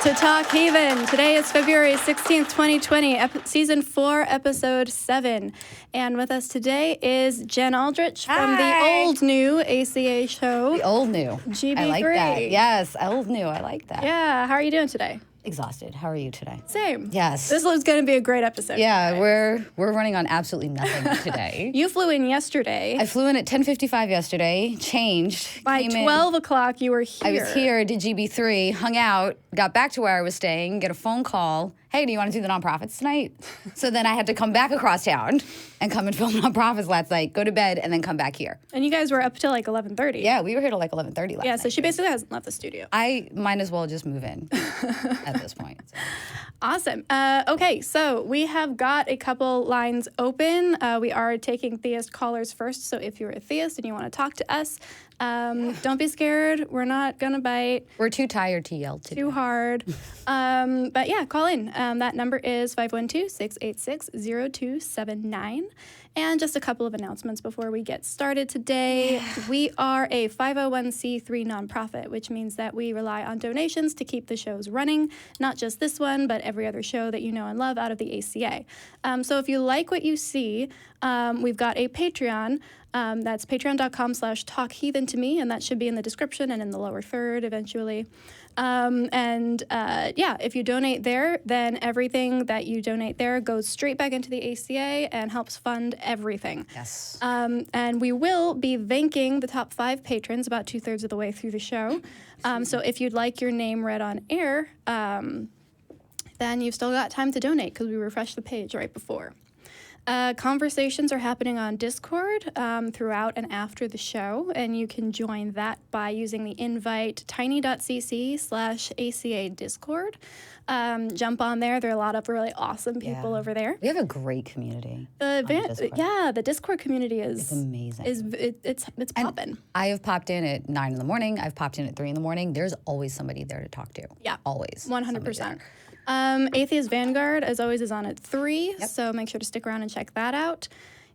to Talk Heathen. Today is February 16th, 2020, Season 4, Episode 7. And with us today is Jen Aldrich from the old new ACA show. The old new. GB3. I like that. Yes, old new. I like that. Yeah, how are you doing today? Exhausted. How are you today? Same. Yes. This is going to be a great episode. Yeah, we're running on absolutely nothing today. You flew in yesterday. I flew in at 10:55 yesterday, changed. By 12 o'clock, you were here. I was here, did GB3, hung out, got back to where I was staying, get a phone call. Hey, do you want to do the nonprofits tonight? So then I had to come back across town and come and film nonprofits last night, go to bed, and then come back here. And you guys were up till like 11:30. Yeah, we were here till like 11:30 last night. Yeah, so she basically hasn't left the studio. I might as well just move in at this point. So. Awesome. Okay, so we have got a couple lines open. We are taking theist callers first, so if you're a theist and you want to talk to us, don't be scared. We're not going to bite. We're too tired to yell today. Too hard. But yeah, call in. That number is 512-686-0279. And just a couple of announcements before we get started today. Yeah. We are a 501c3 nonprofit, which means that we rely on donations to keep the shows running, not just this one, but every other show that you know and love out of the ACA. So if you like what you see, we've got a Patreon. That's patreon.com/talkheathen to me, and that should be in the description and in the lower third eventually. Yeah, if you donate there, then everything that you donate there goes straight back into the ACA and helps fund everything. Yes. And we will be thanking the top 5 patrons about 2/3 of the way through the show. So if you'd like your name read on air, then you've still got time to donate because we refreshed the page right before. Conversations are happening on Discord throughout and after the show, and you can join that by using the invite tiny.cc/ACA Discord. Jump on there. There are a lot of really awesome people over there. We have a great community. The Discord community is amazing. It's popping. I have popped in at 9 in the morning. I've popped in at 3 in the morning. There's always somebody there to talk to. Yeah. Always. 100%. Atheist Vanguard, as always, is on at 3, so make sure to stick around and check that out.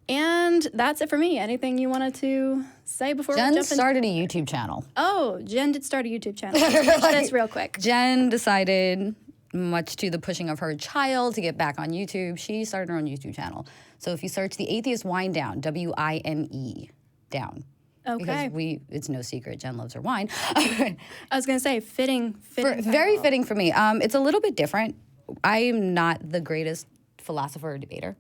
And that's it for me. Anything you wanted to say before we jump in? Jen started a YouTube channel. Oh, Jen did start a YouTube channel. That's real quick. Jen decided, much to the pushing of her child, to get back on YouTube. She started her own YouTube channel. So if you search The Atheist Wine Down, W-I-N-E, down. Okay. Because it's no secret, Jen loves her wine. I was going to say, fitting. Very fitting for me. It's a little bit different. I'm not the greatest philosopher or debater.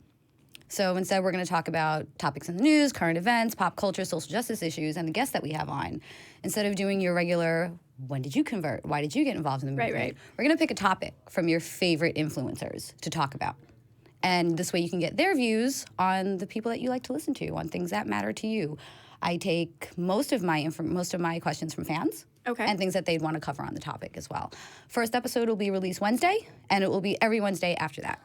So instead, we're going to talk about topics in the news, current events, pop culture, social justice issues, and the guests that we have on. Instead of doing your regular, when did you convert? Why did you get involved in the movement? Right. We're going to pick a topic from your favorite influencers to talk about. And this way you can get their views on the people that you like to listen to, on things that matter to you. I take most of my questions from fans. Okay. And things that they'd want to cover on the topic as well. First episode will be released Wednesday, and it will be every Wednesday after that.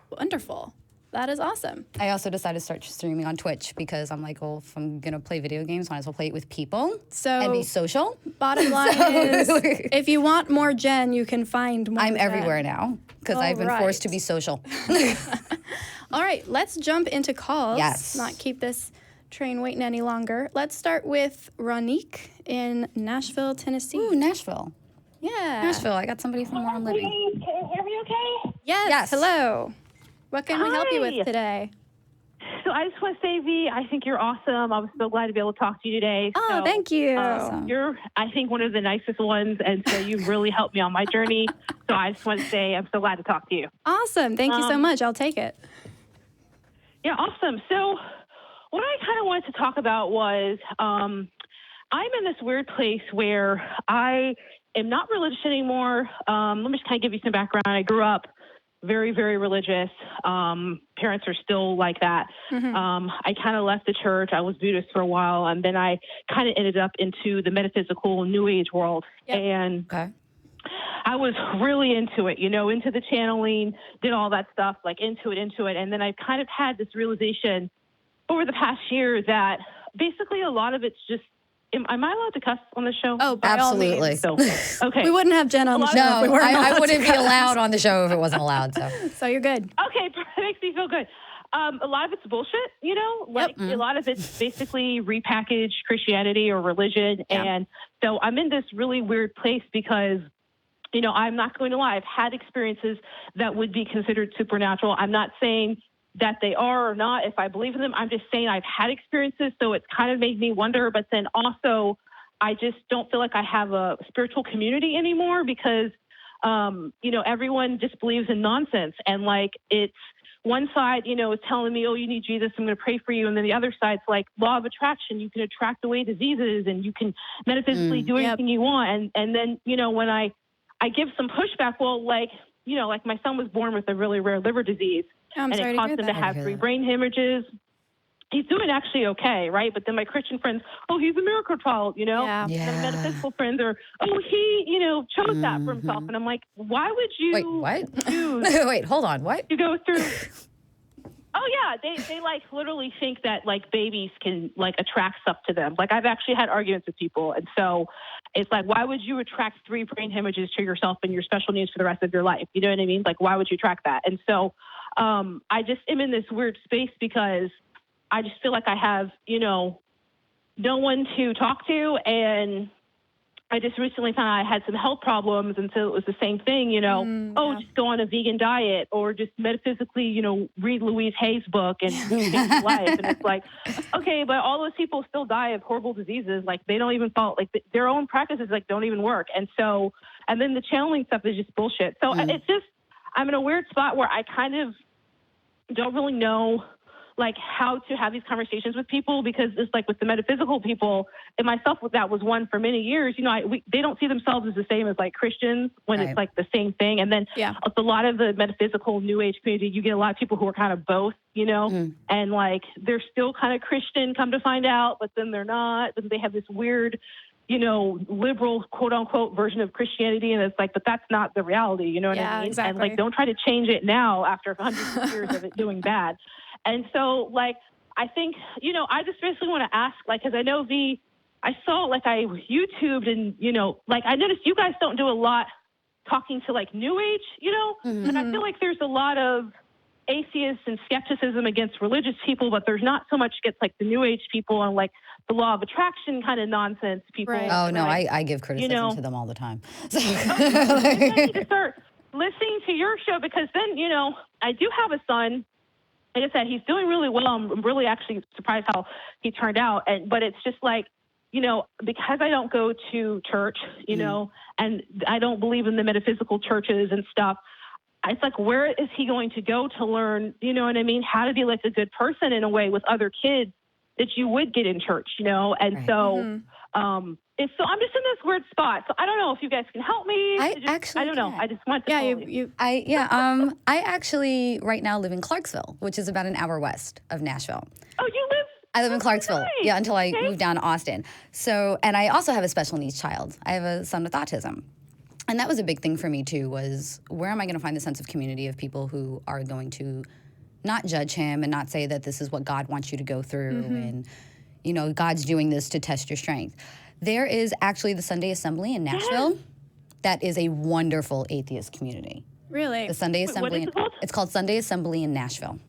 Wonderful. That is awesome. I also decided to start streaming on Twitch because I'm like, well, if I'm going to play video games, might as well play it with people and be social. Bottom line is, if you want more Jen, you can find more I'm Jen. Everywhere now because I've been forced to be social. All right, let's jump into calls. Yes. Not keep this train waiting any longer. Let's start with Ronique in Nashville, Tennessee. Ooh, Nashville. Yeah. Nashville. I got somebody from where I'm living. Can you hear me okay? Yes. Hello. What can we help you with today? So I just want to say, V, I think you're awesome. I was so glad to be able to talk to you today. Oh, thank you. You're, I think, one of the nicest ones, and so you really helped me on my journey. So I just want to say I'm so glad to talk to you. Awesome. Thank you so much. I'll take it. Yeah, awesome. So what I kind of wanted to talk about was I'm in this weird place where I am not religious anymore. Let me just kind of give you some background. I grew up very, very religious. Parents are still like that. Mm-hmm. I kind of left the church. I was Buddhist for a while, and then I kind of ended up into the metaphysical New Age world. Yep. And Okay. I was really into it, into the channeling, did all that stuff, like into it. And then I kind of had this realization over the past year that basically a lot of it's just, am I allowed to cuss on the show? Oh, by absolutely. all means. So, okay. We wouldn't have Jen on the show. No, if we weren't I wouldn't to be allowed on the show if it wasn't allowed. So you're good. Okay, it makes me feel good. A lot of it's bullshit, like a lot of it's basically repackaged Christianity or religion. Yeah. And so I'm in this really weird place because I'm not going to lie. I've had experiences that would be considered supernatural. I'm not saying that they are or not, if I believe in them. I'm just saying I've had experiences, so it's kind of made me wonder. But then also, I just don't feel like I have a spiritual community anymore because, everyone just believes in nonsense. And like, it's one side, is telling me, oh, you need Jesus, I'm going to pray for you. And then the other side's like law of attraction. You can attract away diseases and you can metaphysically do anything you want. And then, when I give some pushback, well, like my son was born with a really rare liver disease. I'm and sorry it caused him to have 3 brain hemorrhages. He's doing actually okay, right? But then my Christian friends, oh, he's a miracle child, Yeah. And my metaphysical friends are, oh, he, chose that for himself. And I'm like, why would you Wait, what? choose Wait, hold on, what? to go through? Oh, yeah, they like literally think that like babies can like attract stuff to them. Like I've actually had arguments with people. And so it's like, why would you attract 3 brain hemorrhages to yourself and your special needs for the rest of your life? You know what I mean? Like, why would you attract that? And so I just am in this weird space because I just feel like I have, no one to talk to. And I just recently found out I had some health problems. And so it was the same thing, just go on a vegan diet or just metaphysically, read Louise Hay's book and change life. And it's like, okay, but all those people still die of horrible diseases. Like they don't even follow, like their own practices, like don't even work. And so, and then the channeling stuff is just bullshit. So it's just, I'm in a weird spot where I kind of don't really know like how to have these conversations with people because it's like with the metaphysical people and myself, that was one for many years, they don't see themselves as the same as like Christians when it's like the same thing. And then a lot of the metaphysical new age community, you get a lot of people who are kind of both, and like, they're still kind of Christian come to find out, but then they're not, but they have this weird, liberal quote unquote version of Christianity. And it's like, but that's not the reality. You know what I mean? Exactly. And like, don't try to change it now after hundreds of years of it doing bad. And so, like, I think, I just basically want to ask, like, because I know I saw, like, I YouTubed and, like, I noticed you guys don't do a lot talking to, like, New Age, and I feel like there's a lot of atheists and skepticism against religious people, but there's not so much against, like, the New Age people and, like, the law of attraction kind of nonsense people. Right. Oh, no, I give criticism to them all the time. So. I need to start listening to your show because then, I do have a son. Like I said, he's doing really well. I'm really actually surprised how he turned out. But it's just like, because I don't go to church, and I don't believe in the metaphysical churches and stuff, it's like, where is he going to go to learn, you know what I mean, how to be like a good person in a way with other kids that you would get in church, And right. So, so I'm just in this weird spot. So I don't know if you guys can help me. I don't know. I just want to. I actually right now live in Clarksville, which is about an hour west of Nashville. Oh, you live? I live in Clarksville. Nice. Yeah, until I moved down to Austin. So, and I also have a special needs child. I have a son with autism. And that was a big thing for me too, was where am I going to find the sense of community of people who are going to not judge him and not say that this is what God wants you to go through and, God's doing this to test your strength. There is actually the Sunday Assembly in Nashville that is a wonderful atheist community. Really? The Sunday Assembly. What is it called? It's called Sunday Assembly in Nashville.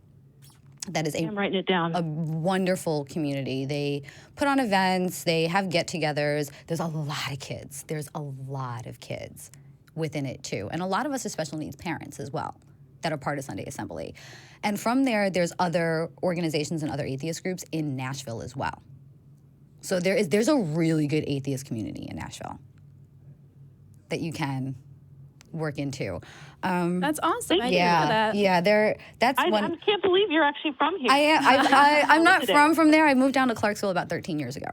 That is I'm writing it down. a wonderful community. They put on events. They have get-togethers. There's a lot of kids. There's a lot of kids within it, too. And a lot of us are special needs parents as well that are part of Sunday Assembly. And from there, there's other organizations and other atheist groups in Nashville as well. So there's a really good atheist community in Nashville that you can work into. That's awesome. I didn't know that. Yeah, I can't believe you're actually from here. I'm not from there. I moved down to Clarksville about 13 years ago.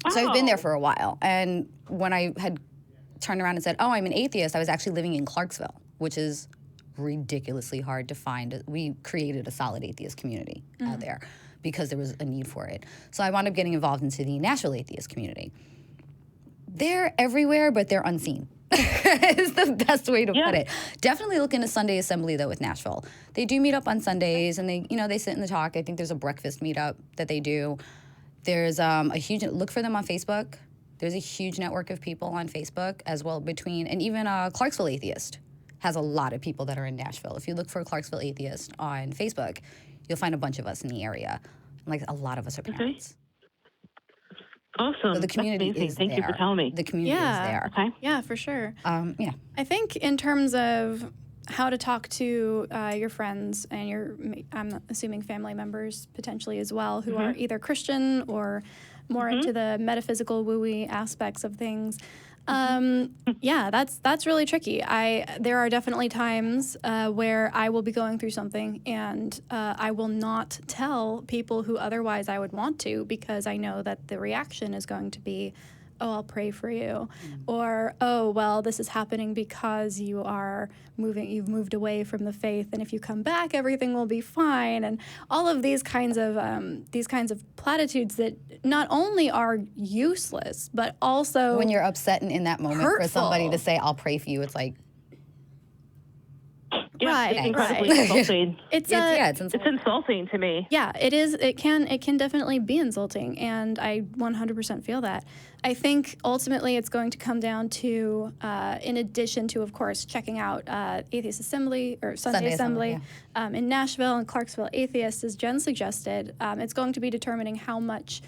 So I've been there for a while. And when I had turned around and said, oh, I'm an atheist, I was actually living in Clarksville, which is ridiculously hard to find. We created a solid atheist community out there because there was a need for it. So I wound up getting involved into the Nashville atheist community. They're everywhere, but they're unseen. Is the best way to put it. Definitely look into Sunday Assembly though with Nashville. They do meet up on Sundays and they sit in the talk. I think there's a breakfast meetup that they do. There's a huge look for them on Facebook. There's a huge network of people on Facebook as well and even Clarksville Atheist has a lot of people that are in Nashville. If you look for Clarksville Atheist on Facebook, you'll find a bunch of us in the area. Like a lot of us are parents. Awesome. So the community is Thank there. you for telling me. The community is there. Okay. Yeah, for sure. Yeah. I think in terms of how to talk to your friends and your, I'm assuming family members potentially as well, who are either Christian or more into the metaphysical woo-y aspects of things. Yeah, that's really tricky. There are definitely times where I will be going through something and I will not tell people who otherwise I would want to, because I know that the reaction is going to be, oh, I'll pray for you, or, oh, well, this is happening because you've moved away from the faith, and if you come back, everything will be fine, and all of these kinds of platitudes that not only are useless, but also When you're upset and in that moment for somebody to say, I'll pray for you, it's like, Yeah, Right, it's incredibly right. insulting. It's It's insulting to me. Yeah, it is. It can definitely be insulting, and I 100% feel that. I think ultimately it's going to come down to, in addition to, of course, checking out Atheist Assembly or Sunday Assembly in Nashville and Clarksville Atheist, as Jen suggested, it's going to be determining how much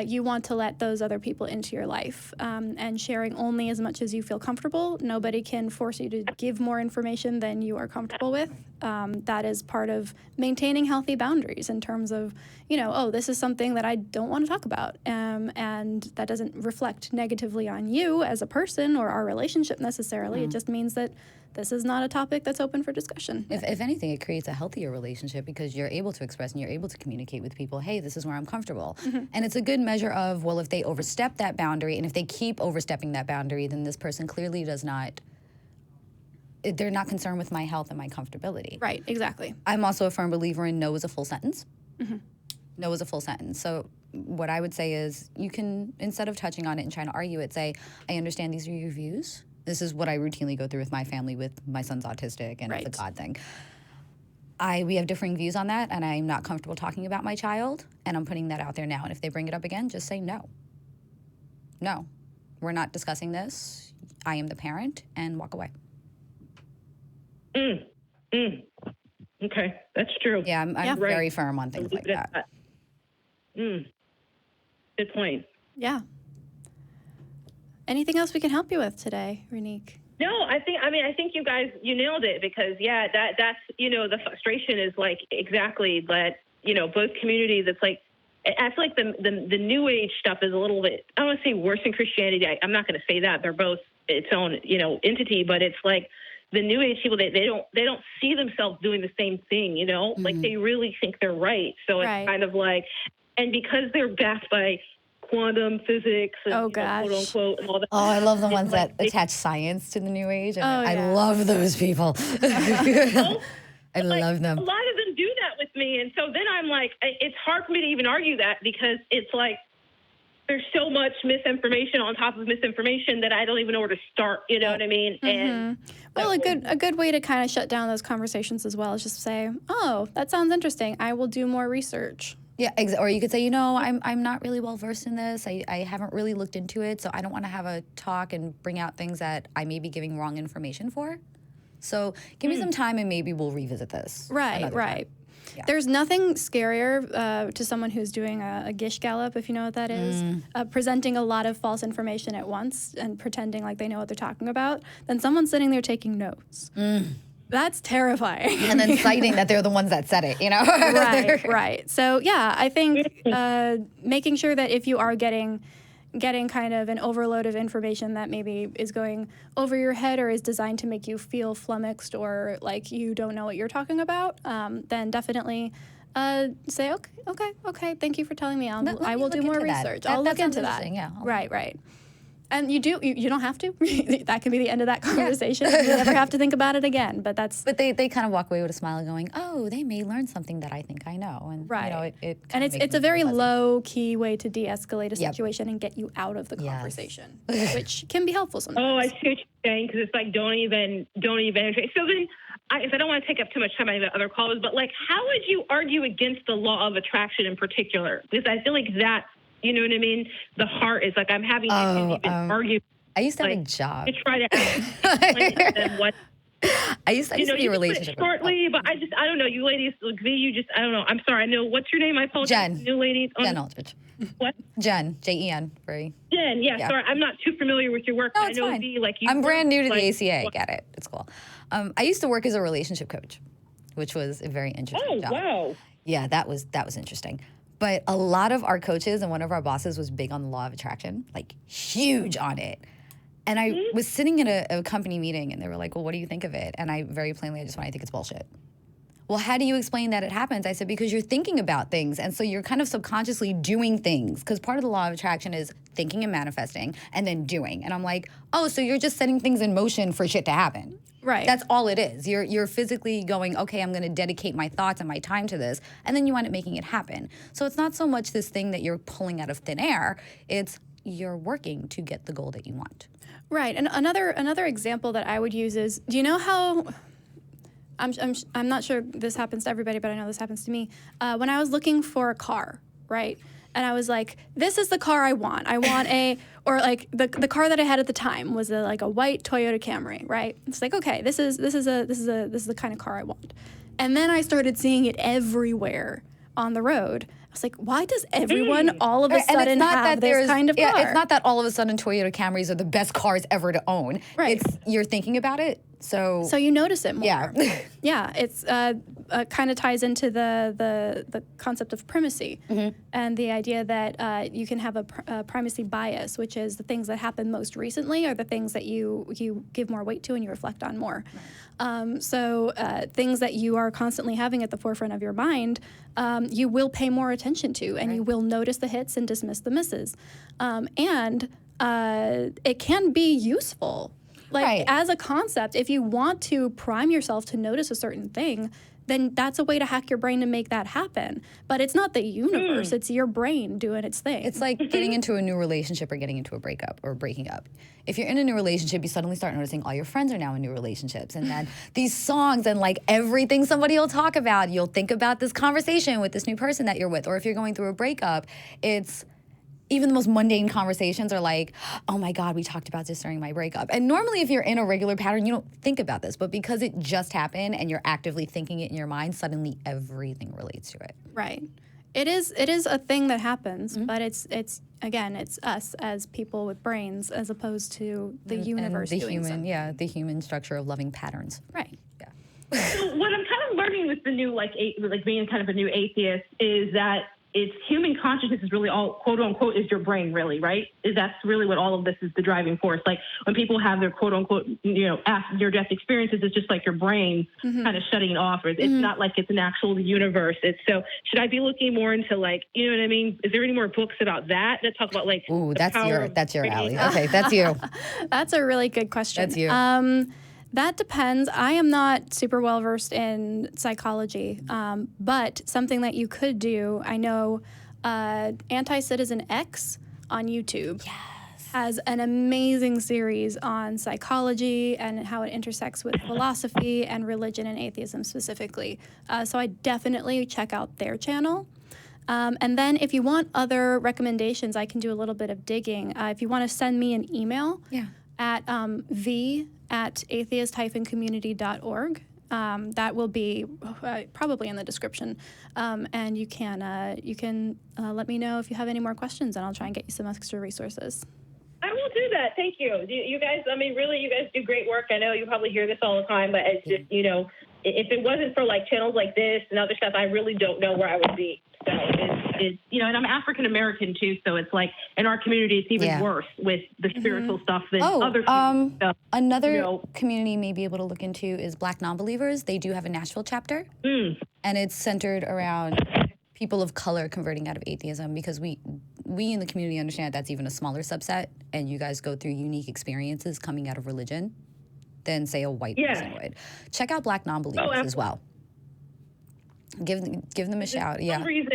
you want to let those other people into your life, and sharing only as much as you feel comfortable. Nobody can force you to give more information than you are comfortable with. That is part of maintaining healthy boundaries in terms of, oh, this is something that I don't want to talk about, and that doesn't reflect negatively on you as a person or our relationship necessarily. It just means that this is not a topic that's open for discussion. If anything, it creates a healthier relationship because you're able to express and you're able to communicate with people, hey, this is where I'm comfortable. And it's a good measure of, well, if they overstep that boundary and if they keep overstepping that boundary, then this person clearly they're not concerned with my health and my comfortability. Right, exactly. I'm also a firm believer in no is a full sentence. No is a full sentence. So what I would say is you can, instead of touching on it and trying to argue it, say, I understand these are your views. This is what I routinely go through with my family, with my son's autistic, and it's a God thing. We have differing views on that, and I'm not comfortable talking about my child, and I'm putting that out there now. And if they bring it up again, just say no. No, we're not discussing this. I am the parent, and walk away. Okay, that's true. Yeah, I'm very firm on things like that. Good point. Yeah. Anything else we can help you with today, Ronique? No, I think you guys, you nailed it, because that's, the frustration is like exactly that, both communities, it's like, I feel like the new age stuff is a little bit, I don't want to say worse than Christianity. I'm not going to say that. They're both its own, entity, but it's like the new age people, they don't see themselves doing the same thing, like they really think they're right. So it's kind of like, and because they're backed by quantum physics and quote unquote and all that. Oh, I love the ones that attach science to the new age. And I love those people. I love them. A lot of them do that with me, and so then I'm like, it's hard for me to even argue that, because it's like there's so much misinformation on top of misinformation that I don't even know where to start. You know what I mean? And well, a good way to kind of shut down those conversations as well is just say, oh, that sounds interesting. I will do more research. Yeah, or you could say, I'm not really well versed in this. I haven't really looked into it, so I don't want to have a talk and bring out things that I may be giving wrong information for. So give me some time and maybe we'll revisit this. Right. Yeah. There's nothing scarier to someone who's doing a Gish Gallop, if you know what that is, presenting a lot of false information at once and pretending like they know what they're talking about, than someone sitting there taking notes. That's terrifying. And then citing that they're the ones that said it, Right. So, yeah, I think making sure that if you are getting kind of an overload of information that maybe is going over your head or is designed to make you feel flummoxed or like you don't know what you're talking about, then definitely say, okay, thank you for telling me. I will do more research. I'll look into that. Yeah. Right. And you don't have to. That can be the end of that conversation. You never have to think about it again. But they kind of walk away with a smile, going, "Oh, they may learn something that I think I know." And it's a very low key way to de-escalate a situation and get you out of the conversation, which can be helpful sometimes. Oh, I see what you're saying, because it's like don't even. So then, if I don't want to take up too much time, I have other callers. But like, how would you argue against the law of attraction in particular? Because I feel like that. You know what I mean? The heart is like I'm having to even argue. I used to have a job. To try to explain them what. I used to be a relationship. Shortly, but I don't know. You ladies, I don't know. I'm sorry. I know. What's your name? I apologize. Jen. New ladies. Jen Aldrich. What? Jen, Jen, right? Jen, yeah, sorry, I'm not too familiar with your work. No, But it's I know fine. you I'm brand new to like, the ACA. Get it? It's cool. I used to work as a relationship coach, which was a very interesting job. Wow. Yeah, that was interesting. But a lot of our coaches and one of our bosses was big on the law of attraction, like huge on it. And I was sitting in a company meeting, and they were like, well, what do you think of it? And I very plainly, I think it's bullshit. Well, how do you explain that it happens? I said, because you're thinking about things. And so you're kind of subconsciously doing things. Because part of the law of attraction is thinking and manifesting and then doing. And I'm like, oh, so you're just setting things in motion for shit to happen. Right. That's all it is. You're physically going, okay, I'm going to dedicate my thoughts and my time to this. And then you wind up making it happen. So it's not so much this thing that you're pulling out of thin air. It's you're working to get the goal that you want. Right. And another example that I would use is, do you know how... I'm not sure this happens to everybody, but I know this happens to me. When I was looking for a car, right? And I was like, this is the car I want. I want the car that I had at the time was a white Toyota Camry, right? It's like, okay, this is the kind of car I want. And then I started seeing it everywhere on the road. I was like, why does everyone all of a sudden have this kind of car? Yeah, it's not that all of a sudden Toyota Camrys are the best cars ever to own. Right. It's you're thinking about it. So you notice it more. Yeah. Yeah, it's kind of ties into the concept of primacy and the idea that you can have a primacy bias, which is the things that happen most recently are the things that you give more weight to and you reflect on more. So things that you are constantly having at the forefront of your mind, you will pay more attention to, and you will notice the hits and dismiss the misses. And it can be useful. As a concept, if you want to prime yourself to notice a certain thing, then that's a way to hack your brain to make that happen. But it's not the universe, it's your brain doing its thing. It's like getting into a new relationship or getting into a breakup or breaking up. If you're in a new relationship, you suddenly start noticing all your friends are now in new relationships. And then these songs and everything somebody will talk about, you'll think about this conversation with this new person that you're with. Or if you're going through a breakup, it's even the most mundane conversations are like, oh my God, we talked about this during my breakup. And normally if you're in a regular pattern, you don't think about this. But because it just happened and you're actively thinking it in your mind, suddenly everything relates to it. Right. It is a thing that happens, but it's us as people with brains as opposed to the universe and the doing human, something. Yeah, the human structure of loving patterns. Right. Yeah. So what I'm kind of learning with the new, being kind of a new atheist, is that it's human consciousness is really all, quote unquote, is your brain, really, right? That's really what all of this is, the driving force. Like when people have their quote unquote, near-death experiences, it's just like your brain kind of shutting it off. It's not like it's an actual universe. So should I be looking more into you know what I mean? Is there any more books about that talk about Ooh, that's your alley. Okay, that's you. That's a really good question. That's you. That depends. I am not super well versed in psychology, but something that you could do, I know Anti-Citizen X on YouTube has an amazing series on psychology and how it intersects with philosophy and religion and atheism specifically. So I definitely check out their channel. And then if you want other recommendations, I can do a little bit of digging. If you want to send me an email at v@atheist-community.org. That will be probably in the description. And you can let me know if you have any more questions, and I'll try and get you some extra resources. I will do that. Thank you. You guys, really, you guys do great work. I know you probably hear this all the time, but it's just, if it wasn't for channels like this and other stuff, I really don't know where I would be. So it's and I'm African American too, so it's in our community it's even worse with the spiritual stuff than other stuff. Another community you may be able to look into is Black Nonbelievers. They do have a Nashville chapter, and it's centered around people of color converting out of atheism, because we in the community understand that's even a smaller subset, and you guys go through unique experiences coming out of religion than, say, a white person would. Check out Black Nonbelievers as well. Give them a shout. For some reason,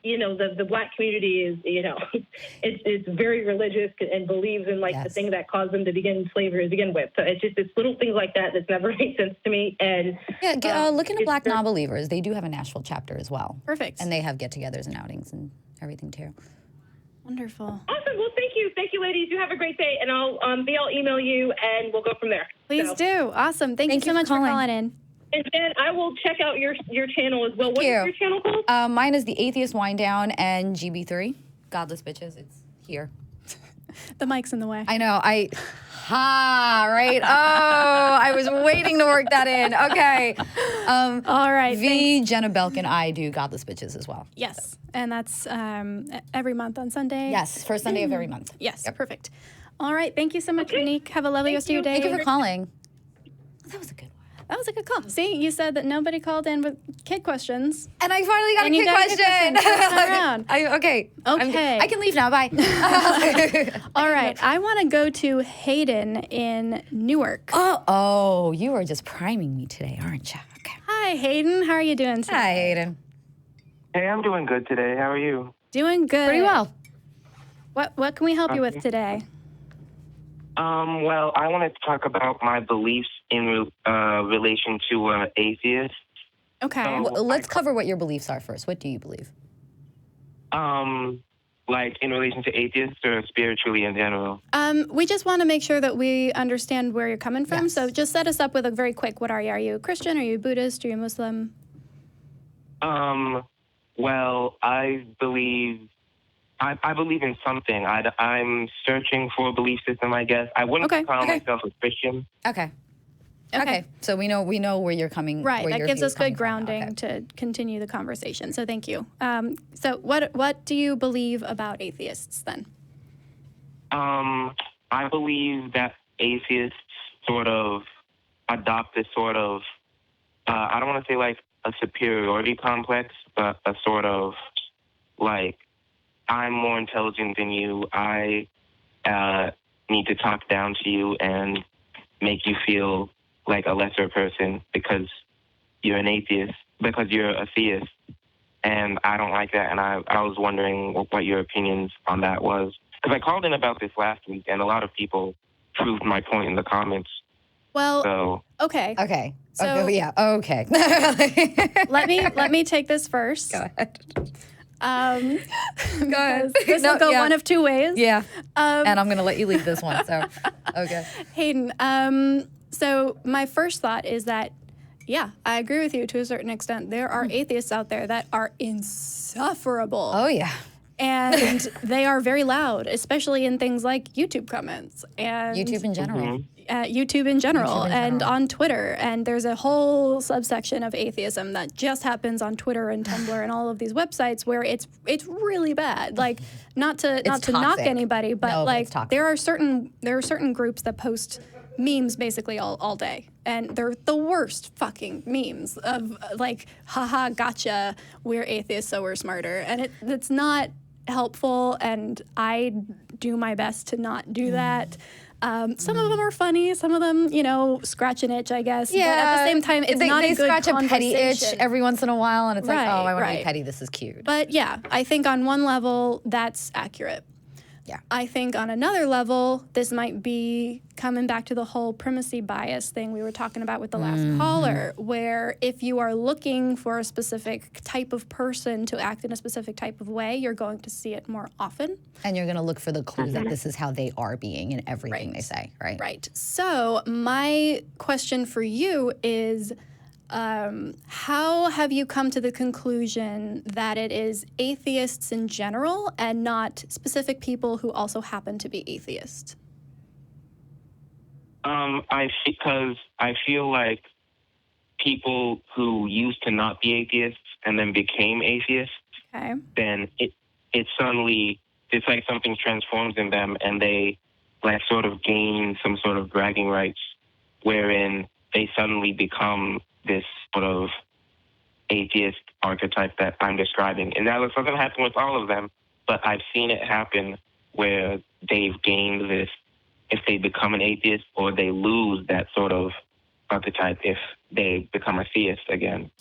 and the Black community is, it's very religious and believes in the thing that caused them to begin slavery to begin with. So it's little things like that that's never made sense to me. And look into Black Nonbelievers. They do have a Nashville chapter as well. Perfect. And they have get-togethers and outings and everything too. Wonderful. Awesome. Well, thank you, ladies. You have a great day, and I'll email you, and we'll go from there. Please do. Awesome. Thank you so much for calling in. And then I will check out your channel as well. What is your channel called? Mine is the Atheist Wind Down and GB3. Godless Bitches. It's here. The mic's in the way. I know. Right? Oh, I was waiting to work that in. Okay. All right. Jenna Belk and I do Godless Bitches as well. Yes. And that's every month on Sunday. Yes, first Sunday of every month. Yes, perfect. All right. Thank you so much, Ronique. Have a lovely rest of your day. Thank you for calling. That was a good one. That was a good call. See, you said that nobody called in with kid questions. And I finally got a kid question. Okay. I can leave now. Bye. All right. I want to go to Hayden in Newark. Oh, you are just priming me today, aren't you? Okay. Hi, Hayden. How are you doing today? Hi, Hayden. Hey, I'm doing good today. How are you? Doing good. Pretty well. What can we help you with today? Well, I wanted to talk about my beliefs in relation to atheists. Okay. So, Let's cover what your beliefs are first. What do you believe? Like in relation to atheists or spiritually in general? We just want to make sure that we understand where you're coming from. Yes. So just set us up with a very quick, what are you? Are you a Christian? Are you Buddhist? Are you Muslim? Well, I believe in something. I'm searching for a belief system, I guess. I wouldn't call myself a Christian. Okay. So we know where you're coming. Right. Where That your gives view's us coming good from. grounding Okay. to continue the conversation. So thank you. So what do you believe about atheists then? I believe that atheists sort of adopt this sort of, I don't want to say like a superiority complex, but a sort of like, I'm more intelligent than you. I need to talk down to you and make you feel like a lesser person because you're an atheist, because you're a theist. And I don't like that. And I was wondering what your opinions on that was. Because I called in about this last week, and a lot of people proved my point in the comments. Well, So okay. Okay. So- Okay. Let me take this first. Go ahead. Go ahead. This will go one of two ways. Yeah. And I'm going to let you lead this one. So, okay. Hayden, so my first thought is that, yeah, I agree with you to a certain extent. There are atheists out there that are insufferable. Oh, yeah. And they are very loud, especially in things like YouTube comments and YouTube in general. YouTube in general and on Twitter. And there's a whole subsection of atheism that just happens on Twitter and Tumblr and all of these websites where it's really bad. Like not to knock anybody, but there are certain groups that post memes basically all day. And they're the worst fucking memes of like, haha, gotcha, we're atheists, so we're smarter. And it's not helpful, and I do my best to not do that. Some of them are funny, some of them, scratch an itch, I guess. Yeah. But at the same time, it's not a good scratch a petty itch conversation. every once in a while, and it's like, oh, I want to be Right. petty. This is cute. But yeah, I think on one level, that's accurate. Yeah. I think on another level, this might be coming back to the whole primacy bias thing we were talking about with the last caller, where if you are looking for a specific type of person to act in a specific type of way, you're going to see it more often. And you're going to look for the clue that this is how they are being in everything they say, right? Right. So my question for you is, how have you come to the conclusion that it is atheists in general and not specific people who also happen to be atheists? Because I feel like people who used to not be atheists and then became atheists, Okay. then it suddenly, it's like something transforms in them and they like sort of gain some sort of bragging rights wherein they suddenly become this sort of atheist archetype that I'm describing. And that doesn't happen with all of them, but I've seen it happen where they've gained this if they become an atheist, or they lose that sort of archetype if they become a theist again.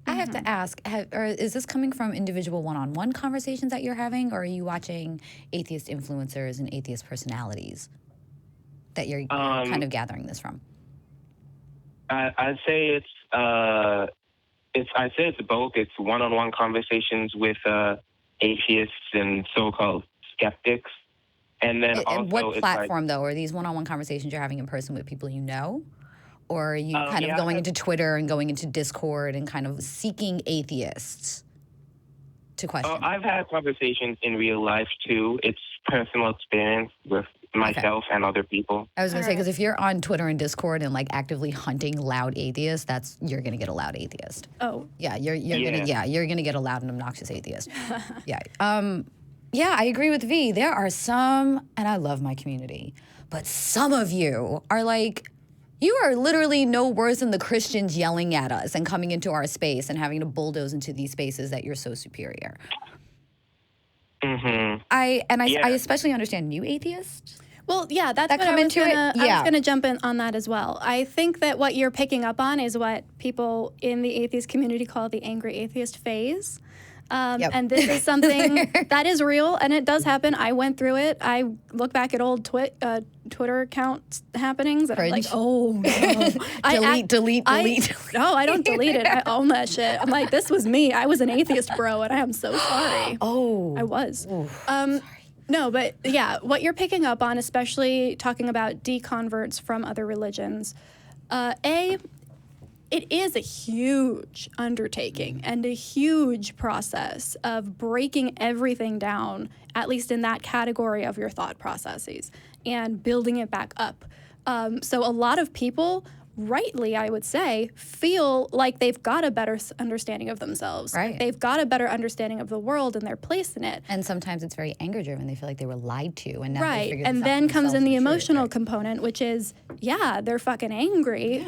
I have to ask, is this coming from individual one-on-one conversations that you're having, or are you watching atheist influencers and atheist personalities that you're kind of gathering this from? I'd say it's both. It's one-on-one conversations with atheists and so-called skeptics, and then also what it's platform though? Are these one-on-one conversations you're having in person with people you know, Or are you kind of going into Twitter and going into Discord and kind of seeking atheists to question? I've had conversations in real life, too. It's personal experience with myself and other people. I was going to say, because if you're on Twitter and Discord and, like, actively hunting loud atheists, you're going to get a loud atheist. Oh. Yeah, you're going to get a loud and obnoxious atheist. Yeah. Yeah, I agree with V. There are some, and I love my community, but some of you are like, you are literally no worse than the Christians yelling at us and coming into our space and having to bulldoze into these spaces that you're so superior. Mm-hmm. I especially understand new atheists. Well, yeah, that's what I was going to jump in on that as well. I think that what you're picking up on is what people in the atheist community call the angry atheist phase. And this is something that is real, and it does happen. I went through it. I look back at old Twitter account happenings, and I'm like, oh, no. delete. No, I don't delete it. I own that shit. I'm like, this was me. I was an atheist, bro, and I am so sorry. Oh. I was. Sorry. No, but yeah, what you're picking up on, especially talking about deconverts from other religions, it is a huge undertaking and a huge process of breaking everything down, at least in that category of your thought processes, and building it back up. So a lot of people, rightly, I would say, feel like they've got a better understanding of themselves. Right. They've got a better understanding of the world and their place in it. And sometimes it's very anger-driven. They feel like they were lied to, and now they figured and then comes in the emotional component, which is, they're fucking angry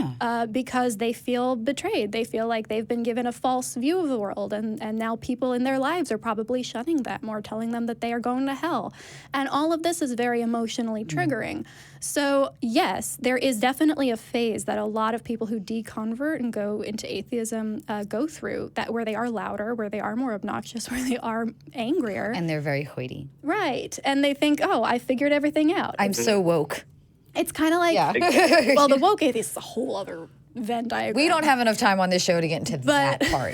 because they feel betrayed. They feel like they've been given a false view of the world, and now people in their lives are probably shunning them or telling them that they are going to hell. And all of this is very emotionally triggering. So, yes, there is definitely a phase that a lot of people who deconvert and go into atheism go through, that where they are louder, where they are more obnoxious, where they are angrier. And they're very hoity. Right. And they think, oh, I figured everything out. I'm so woke. It's kind of like, well, the woke atheist is a whole other Venn diagram. We don't have enough time on this show to get into that part.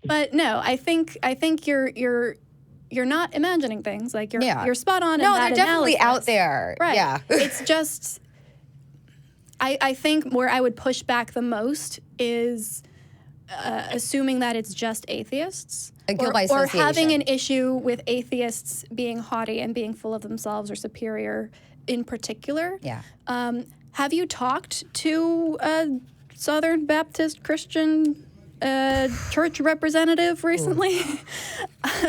But no, I think you're not imagining things. Like you're spot on. No, they're definitely out there. Right. Yeah. It's just, I think where I would push back the most is assuming that it's just atheists. Or having an issue with atheists being haughty and being full of themselves or superior in particular. Yeah. Have you talked to a Southern Baptist Christian church representative recently?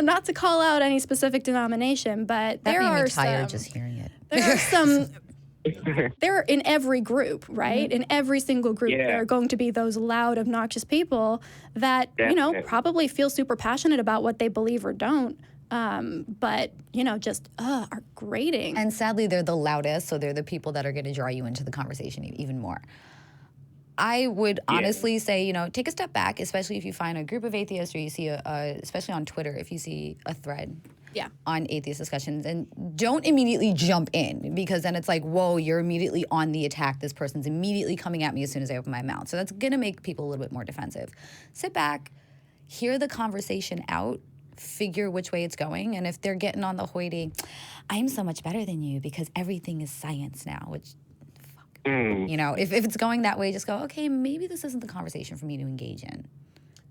Not to call out any specific denomination, but there are some. That made me tired just hearing it. There are some. They're in every group, right? Mm-hmm. In every single group, there are going to be those loud, obnoxious people that probably feel super passionate about what they believe or don't. But just are grating. And sadly, they're the loudest, so they're the people that are going to draw you into the conversation even more. I would honestly say, take a step back, especially if you find a group of atheists, or you see especially on Twitter, if you see a thread on atheist discussions, and don't immediately jump in, because then it's like, whoa, you're immediately on the attack. This person's immediately coming at me as soon as I open my mouth. So that's going to make people a little bit more defensive. Sit back, hear the conversation out, figure which way it's going, and if they're getting on the hoity, I'm so much better than you because everything is science now, which... if it's going that way, just go, okay, maybe this isn't the conversation for me to engage in.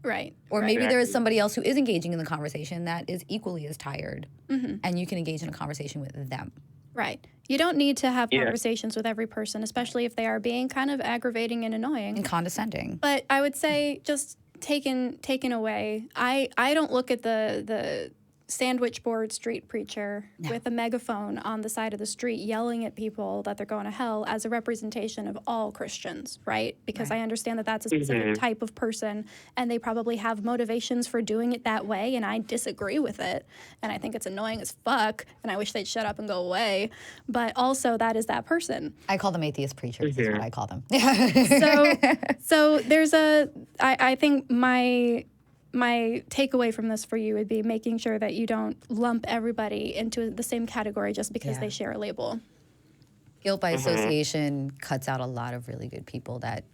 Right. Or maybe there is somebody else who is engaging in the conversation that is equally as tired, and you can engage in a conversation with them. Right. You don't need to have conversations with every person, especially if they are being kind of aggravating and annoying. And condescending. But I would say just taken away, I don't look at the sandwich board street preacher with a megaphone on the side of the street yelling at people that they're going to hell as a representation of all Christians, right? Because I understand that that's a specific type of person, and they probably have motivations for doing it that way, and I disagree with it, and I think it's annoying as fuck, and I wish they'd shut up and go away, but also that is that person. I call them atheist preachers, is what I call them. So there's I think my takeaway from this for you would be making sure that you don't lump everybody into the same category just because they share a label. Guilt by association cuts out a lot of really good people that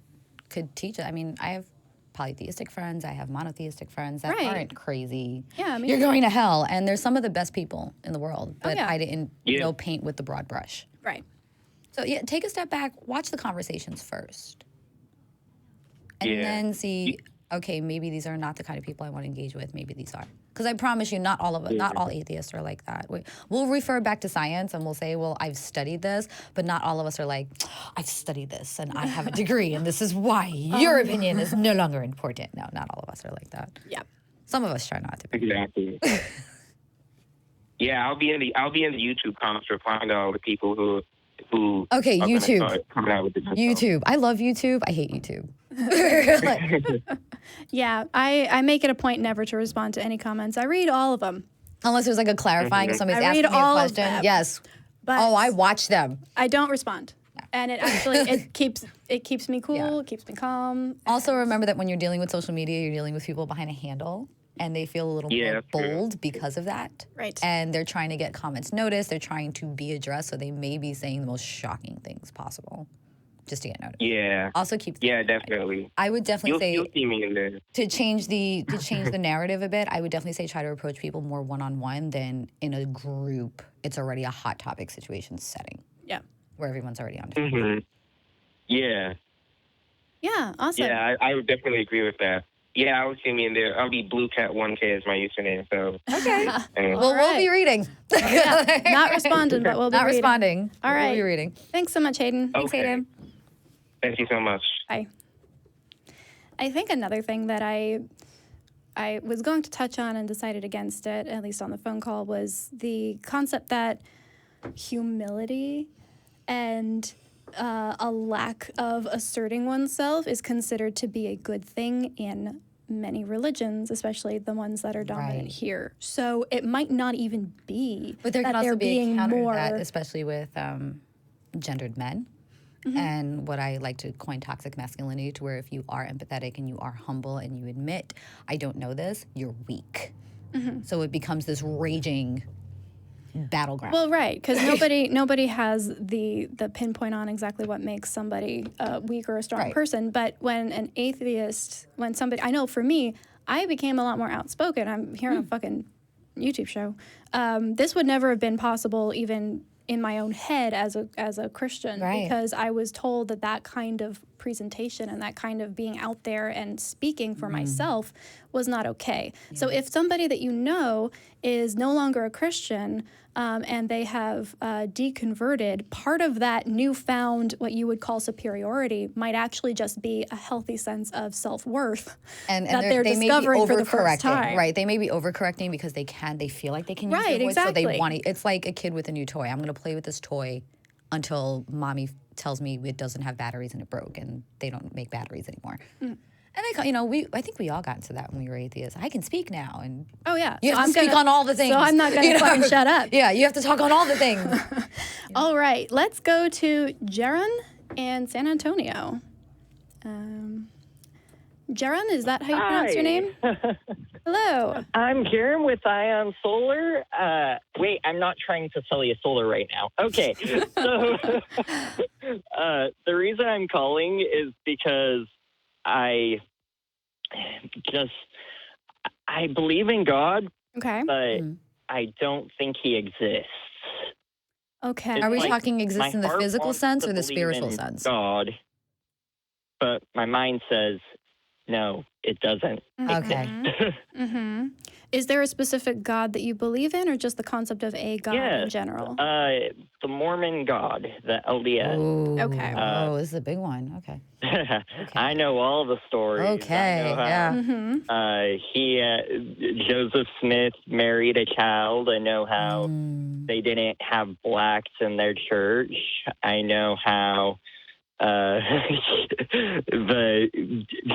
could teach it. I mean, I have polytheistic friends, I have monotheistic friends that aren't crazy. Yeah, you're going to hell, and they're some of the best people in the world, but I didn't paint with the broad brush. Right. So yeah, take a step back, watch the conversations first, and then see. Okay, maybe these are not the kind of people I want to engage with. Maybe these are. Because I promise you, not all of it, not all atheists are like that. We'll refer back to science and we'll say, well, I've studied this, but not all of us are like, I've studied this and I have a degree and this is why your opinion is no longer important. No, not all of us are like that. Yeah. Some of us try not to be. Exactly. Yeah, I'll be in the YouTube comments replying to all the people who Okay, are gonna YouTube. start coming out with this info. YouTube. I love YouTube. I hate YouTube. Yeah, I make it a point never to respond to any comments. I read all of them. Unless there's like a clarifying, if somebody's I asking read me a all of question. them. Yes. But I watch them. I don't respond. And it actually it keeps me cool, it keeps me calm. Also remember that when you're dealing with social media, you're dealing with people behind a handle. And they feel a little more bold because of that. Right. And they're trying to get comments noticed. They're trying to be addressed. So they may be saying the most shocking things possible just to get noticed. Yeah. Also keep. Yeah, definitely. I would definitely say You'll see me in there. to change the narrative a bit. I would definitely say try to approach people more one-on-one than in a group. It's already a hot topic situation setting. Yeah. Where everyone's already on. Mm-hmm. Yeah. Yeah, awesome. Yeah, I would definitely agree with that. Yeah, I would see me in there. I'll be BlueCat1K as my username. So Okay. and Well, we'll be reading. Yeah, not responding, but we'll be Not reading. responding. All right. We'll be reading. Thanks so much, Hayden. Thanks, Okay. Hayden. Thank you so much. Bye. I think another thing that I was going to touch on and decided against it, at least on the phone call, was the concept that humility and a lack of asserting oneself is considered to be a good thing in many religions, especially the ones that are dominant Right. here. So it might not even be But there that can also they're be a being counter more to that, especially with gendered men. And what I like to coin toxic masculinity, to where if you are empathetic and you are humble and you admit, I don't know this, you're weak. So it becomes this raging battleground. Well, right, because nobody has the pinpoint on exactly what makes somebody a weak or a strong Right. person. But when an atheist, when somebody, I know for me, I became a lot more outspoken. I'm here on a fucking YouTube show. This would never have been possible even in my own head as a Christian, Right. because I was told that kind of presentation and that kind of being out there and speaking for myself was not okay. So if somebody that you know is no longer a Christian and they have deconverted, part of that newfound what you would call superiority might actually just be a healthy sense of self-worth and that they discovering may be for the first overcorrecting, time. right? They may be overcorrecting because they feel like they can use Right, their voice, so exactly. they want to. It's like a kid with a new toy. I'm going to play with this toy until mommy tells me it doesn't have batteries and it broke, and they don't make batteries anymore. And I think we all got into that when we were atheists. I can speak now, and Oh yeah, you So have to I'm speak on all the things. So I'm not going to fucking shut up. Yeah, you have to talk on all the things. All right, let's go to Jeron in San Antonio. Jeron, is that how you pronounce your name? Hello. I'm Jaron with Ion Solar. Wait, I'm not trying to sell you solar right now. Okay. So the reason I'm calling is because I believe in God, Okay. but I don't think he exists. Okay. Are we Like, talking my exist in the heart physical wants sense to or the believe spiritual in sense? God, but my mind says, no, it doesn't. Okay. Mm-hmm. Is there a specific God that you believe in, or just the concept of a God in general? The Mormon God, the LDS. Ooh. Okay. Oh, this is a big one. Okay. I know all the stories. Okay. I know how, Mm-hmm. Joseph Smith married a child. I know how they didn't have blacks in their church. I know how the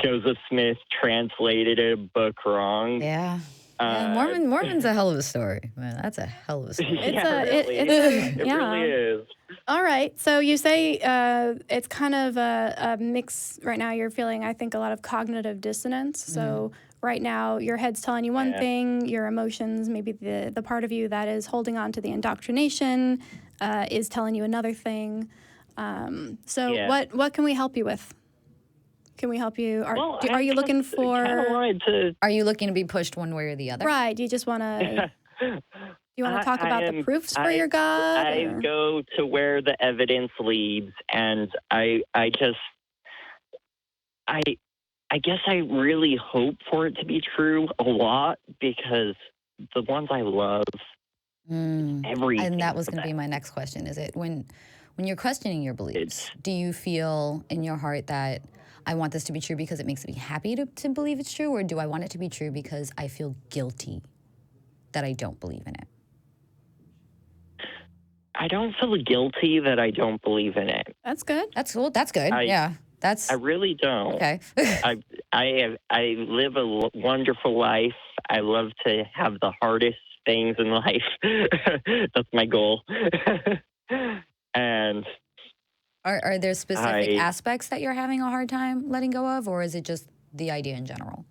Joseph Smith translated a book wrong. Yeah. Mormon's a hell of a story, man. That's a hell of a story. It's It yeah. really is. All right. So you say it's kind of a mix right now. You're feeling, I think, a lot of cognitive dissonance. So right now, your head's telling you one thing, your emotions, maybe the part of you that is holding on to the indoctrination, is telling you another thing. What can we help you with? Can we help you? Are you looking for? Are you looking to be pushed one way or the other? Right. Do you just want to? Do You want to talk about the proofs for your God? I go to where the evidence leads, and I guess I really hope for it to be true a lot, because the ones I love, everything. And that was going to be my next question. Is it when you're questioning your beliefs, do you feel in your heart that I want this to be true because it makes me happy to believe it's true, or do I want it to be true because I feel guilty that I don't believe in it? I don't feel guilty that I don't believe in it. That's good. That's cool. That's good. I really don't. Okay. I live a wonderful life. I love to have the hardest things in life. That's my goal. And are there specific aspects that you're having a hard time letting go of, or is it just the idea in general?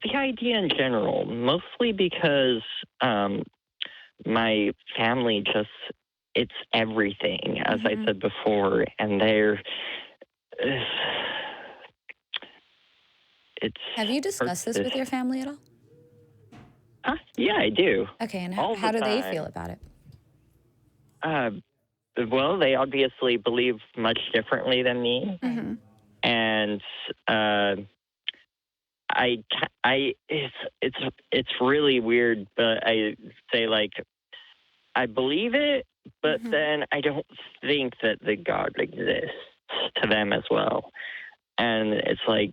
The idea in general, mostly because my family it's everything, as I said before, and Have you discussed this with your family at all? Yeah, I do. Okay, and how do they feel about it? Well, they obviously believe much differently than me, and it's really weird, but I say, like, I believe it, but then I don't think that the God exists to them as well. And it's like,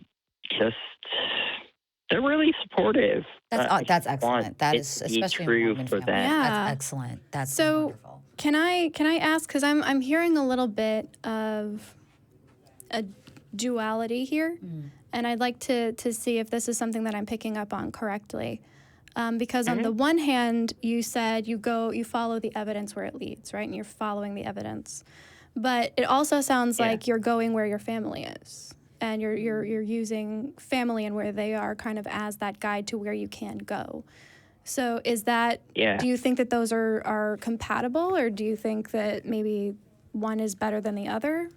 just, they're really supportive. That's excellent. That is especially true for them. Yeah. That's excellent. That's so wonderful. Can I ask, because I'm hearing a little bit of a duality here, and I'd like to see if this is something that I'm picking up on correctly. Because on the one hand, you said you follow the evidence where it leads, right? And you're following the evidence. But it also sounds like you're going where your family is. And you're using family and where they are kind of as that guide to where you can go. So is that, do you think that those are compatible, or do you think that maybe one is better than the other?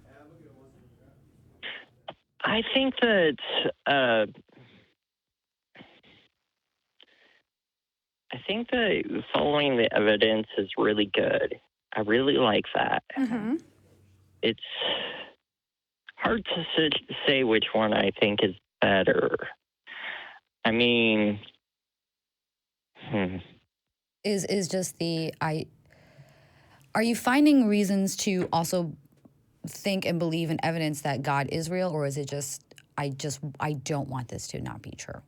I think that following the evidence is really good. I really like that. It's hard to say which one I think is better. I mean, is just are you finding reasons to also think and believe in evidence that God is real, or is it just I don't want this to not be true?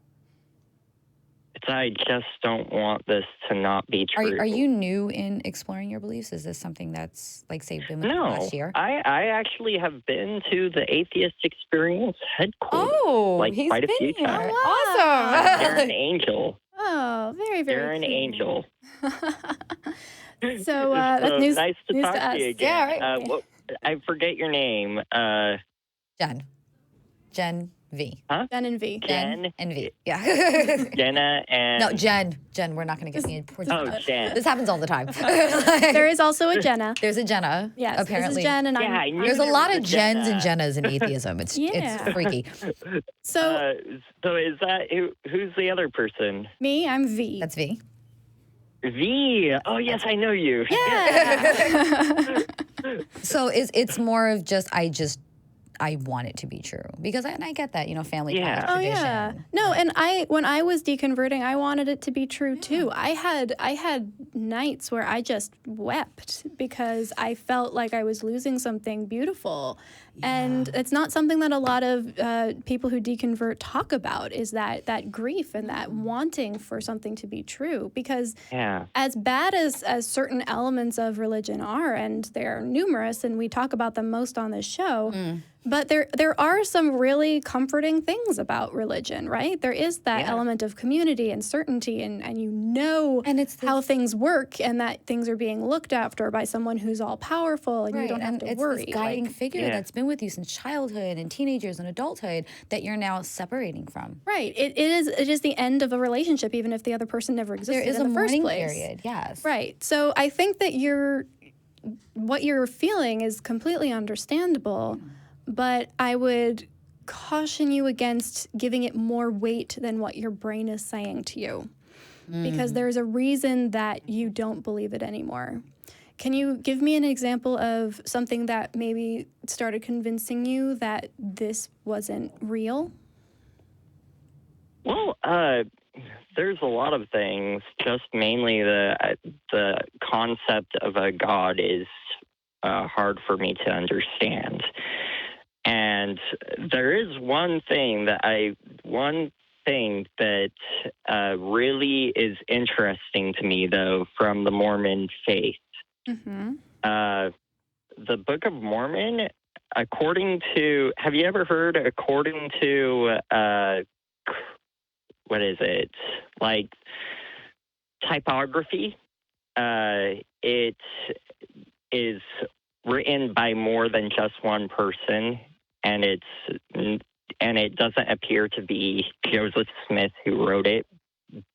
I just don't want this to not be true. Are you new in exploring your beliefs? Is this something that's, like, say, been with you last year? I actually have been to the Atheist Experience headquarters. He's quite a few been here. times. Awesome. Jaron Angel. Oh, very, very Jaron Angel. So that's news, nice to talk to you again. Yeah, right. I forget your name. Jen V. Huh? Jen and V. Jen and V. Yeah. Jenna and... No, Jen. We're not going to get me in. Jen. This happens all the time. There is also a Jenna. There's a Jenna. Yes, apparently. This is Jen, and there's a lot of Jens and Jennas in atheism. It's freaky. So is that... Who's the other person? Me, I'm V. That's V. V. Oh, yes, I know you. Yeah. So it's more of just I want it to be true, because I get that, family ties, tradition. Oh yeah. No, and when I was deconverting, I wanted it to be true too. I had nights where I just wept because I felt like I was losing something beautiful. And it's not something that a lot of people who deconvert talk about, is that grief and that wanting for something to be true. Because as bad as certain elements of religion are, and they're numerous, and we talk about them most on this show, but there are some really comforting things about religion, right? There is that element of community and certainty, and and it's how things work, and that things are being looked after by someone who's all powerful, and you don't have to worry. It's this guiding figure that's been with you since childhood and teenagers and adulthood that you're now separating from. Right. It is the end of a relationship, even if the other person never existed in the first place. There is a mourning period, yes. Right. So I think that what you're feeling is completely understandable, but I would caution you against giving it more weight than what your brain is saying to you. because there's a reason that you don't believe it anymore. Can you give me an example of something that maybe started convincing you that this wasn't real? Well, there's a lot of things. Just mainly the concept of a God is hard for me to understand. And there is one thing that really is interesting to me, though, from the Mormon faith. Mm-hmm. The Book of Mormon, according to what is it? Like typography, it is written by more than just one person, and it doesn't appear to be Joseph Smith who wrote it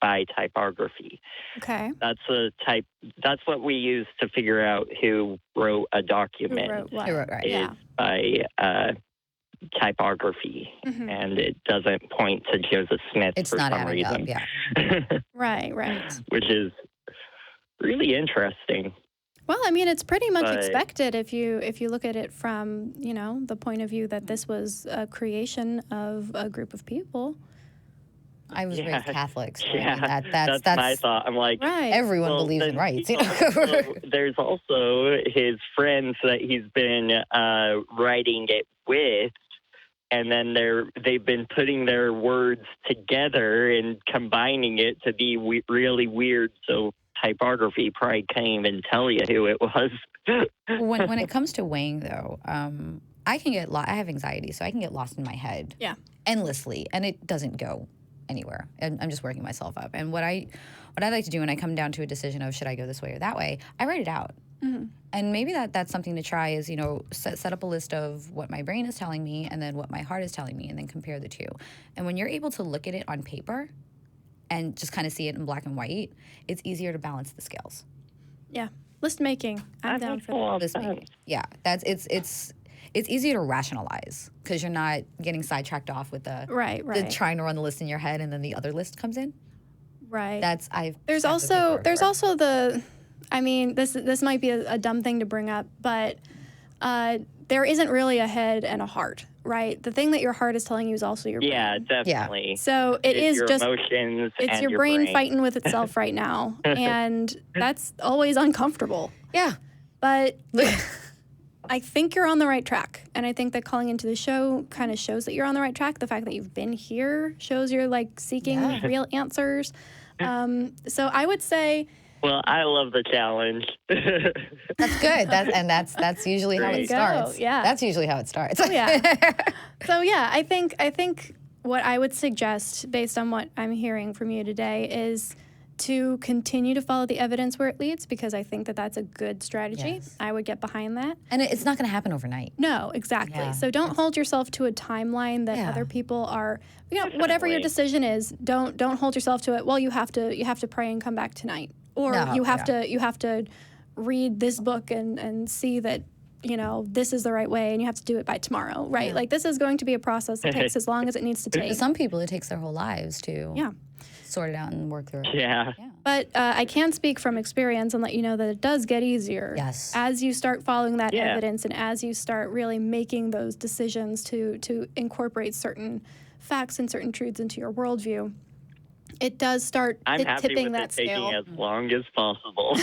by typography. Okay. That's what we use to figure out who wrote a document. Who wrote what? Who wrote, right. Is by typography, and it doesn't point to Joseph Smith It's for not some adding up, reason. yeah. Right. Which is really interesting. Well, I mean, it's pretty much But- expected if you look at it from, the point of view that this was a creation of a group of people. I was raised Catholic, so Yeah, I mean, that's my thought. I'm like, Right. everyone well, believes in then rights. there's also his friends that he's been writing it with, and then they've been putting their words together and combining it to be really weird. So typography probably can't even tell you who it was. when it comes to weighing, though, I can get I have anxiety, so I can get lost in my head endlessly, and it doesn't go anywhere. And I'm just working myself up. And what I like to do when I come down to a decision of should I go this way or that way, I write it out. Mm-hmm. And maybe that's something to try is, set up a list of what my brain is telling me and then what my heart is telling me and then compare the two. And when you're able to look at it on paper and just kind of see it in black and white, it's easier to balance the scales. Yeah. List making. I'm down for that. List making. Yeah, it's easier to rationalize because you're not getting sidetracked off with the Right. trying to run the list in your head and then the other list comes in. Right. There's also this might be a dumb thing to bring up, but there isn't really a head and a heart, right? The thing that your heart is telling you is also your brain. Yeah, definitely. So it's your just emotions. it's and your brain brain fighting with itself right now, and that's always uncomfortable. Yeah. But I think you're on the right track, and I think that calling into the show kind of shows that you're on the right track. The fact that you've been here shows you're seeking real answers. So I would say. Well, I love the challenge. That's good. That's usually how it starts. Yeah. That's usually how it starts. Oh, yeah. So yeah, I think what I would suggest based on what I'm hearing from you today is to continue to follow the evidence where it leads, because I think that that's a good strategy. Yes. I would get behind that. And it's not going to happen overnight. No, exactly. Yeah. So don't hold yourself to a timeline that other people are, whatever your decision is, don't hold yourself to it. Well, you have to pray and come back tonight. Or you have to read this book and see that, this is the right way and you have to do it by tomorrow, right? Yeah. Like this is going to be a process that takes as long as it needs to take. For some people, it takes their whole lives to Yeah. sort it out and work through it. Yeah. But I can speak from experience and let you know that it does get easier Yes. as you start following that evidence and as you start really making those decisions to incorporate certain facts and certain truths into your worldview. It does start I'm happy tipping with that it taking scale. as long as possible.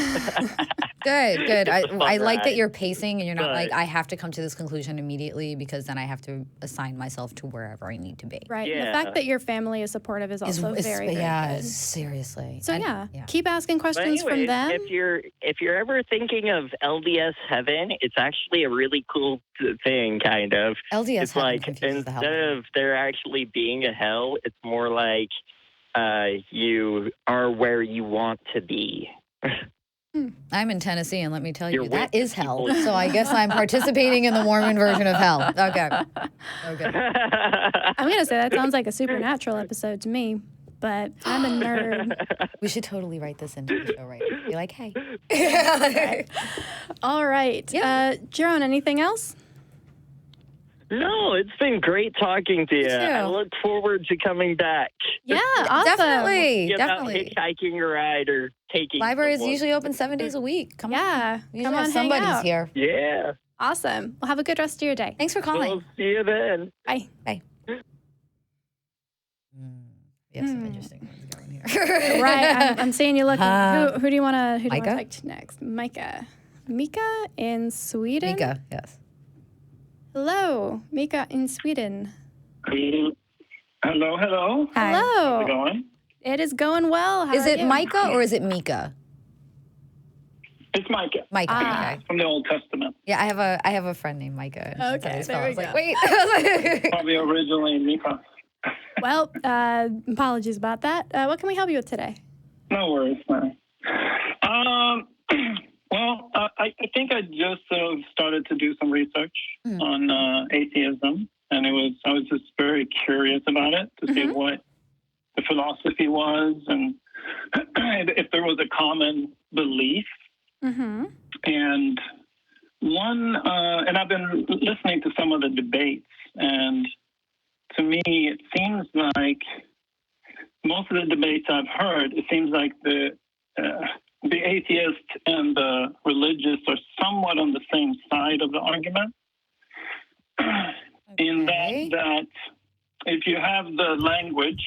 Good. I like that ride. you're pacing and you're not But- like, I have to come to this conclusion immediately because then I have to assign myself to wherever I need to be. Right. And the Yeah. fact that your family is supportive is also very, very good. Seriously. So keep asking But questions from anyways, them. if you're ever thinking of LDS heaven, it's actually a really cool thing, kind of. LDS It's heaven like confuses the hell instead out of me. of there actually being a hell, it's more like you are where you want to be. I'm in Tennessee, and let me tell You're you, that with is hell. people. So I guess I'm participating in the Mormon version of hell. Okay. I'm going to say that sounds like a supernatural episode to me, but I'm a nerd. We should totally write this into the show right now. Be like, hey. All right. Yeah. Jeron, anything else? No, it's been great talking to you. too. I look forward to coming back. Yeah, awesome. Definitely. About Definitely. hitchhiking a ride or taking Library is someone. usually open 7 days a week. Come on. Yeah, Usually come on, hang somebody's out. here. Yeah. Awesome. Well, have a good rest of your day. Thanks for calling. We'll see you then. Bye. Bye. We have some interesting ones going here. Right, I'm seeing you looking. Who do you want to Mika? take next? Mika in Sweden. Mika, yes. Hello, Mika in Sweden. Hello. Hi. Hello. How's it going? It is going well. How Is are it you? Micah or is it Mika? It's Micah Micah. Okay. from the Old Testament. Yeah, I have a friend named Micah. and that's how Okay, they spell there it. we I was go. like, wait. Probably originally Mika. Well, apologies about that. What can we help you with today? No worries, man. Well, I think I just started to do some research on atheism, and I was just very curious about it to see what the philosophy was and if there was a common belief. Mm-hmm. And and I've been listening to some of the debates, and to me, it seems like most of the debates I've heard, it seems like the atheist and the religious are somewhat on the same side of the argument. In that if you have the language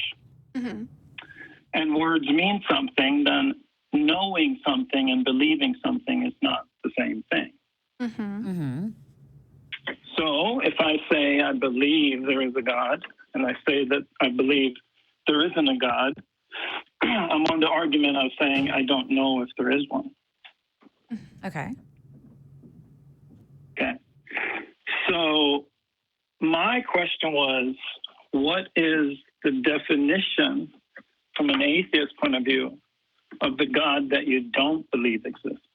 and words mean something, then knowing something and believing something is not the same thing. So if I say I believe there is a God, and I say that I believe there isn't a God, I'm on the argument of saying I don't know if there is one. Okay. Okay. So my question was, what is the definition from an atheist point of view of the God that you don't believe exists?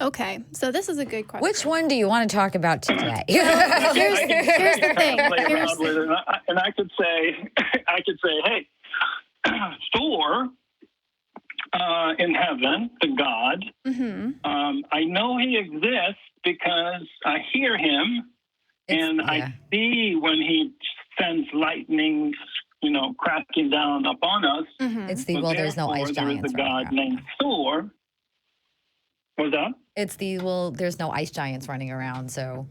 Okay. So this is a good question. Which one do you want to talk about today? Here's the thing. Play around with it, and I could say, hey, Thor in heaven, the God, I know he exists because I hear him, and I see when he sends lightning, cracking down upon us. It's the, well, there's no ice There is giants a running God around. named Thor. What's that? It's the, well, there's no ice giants running around, so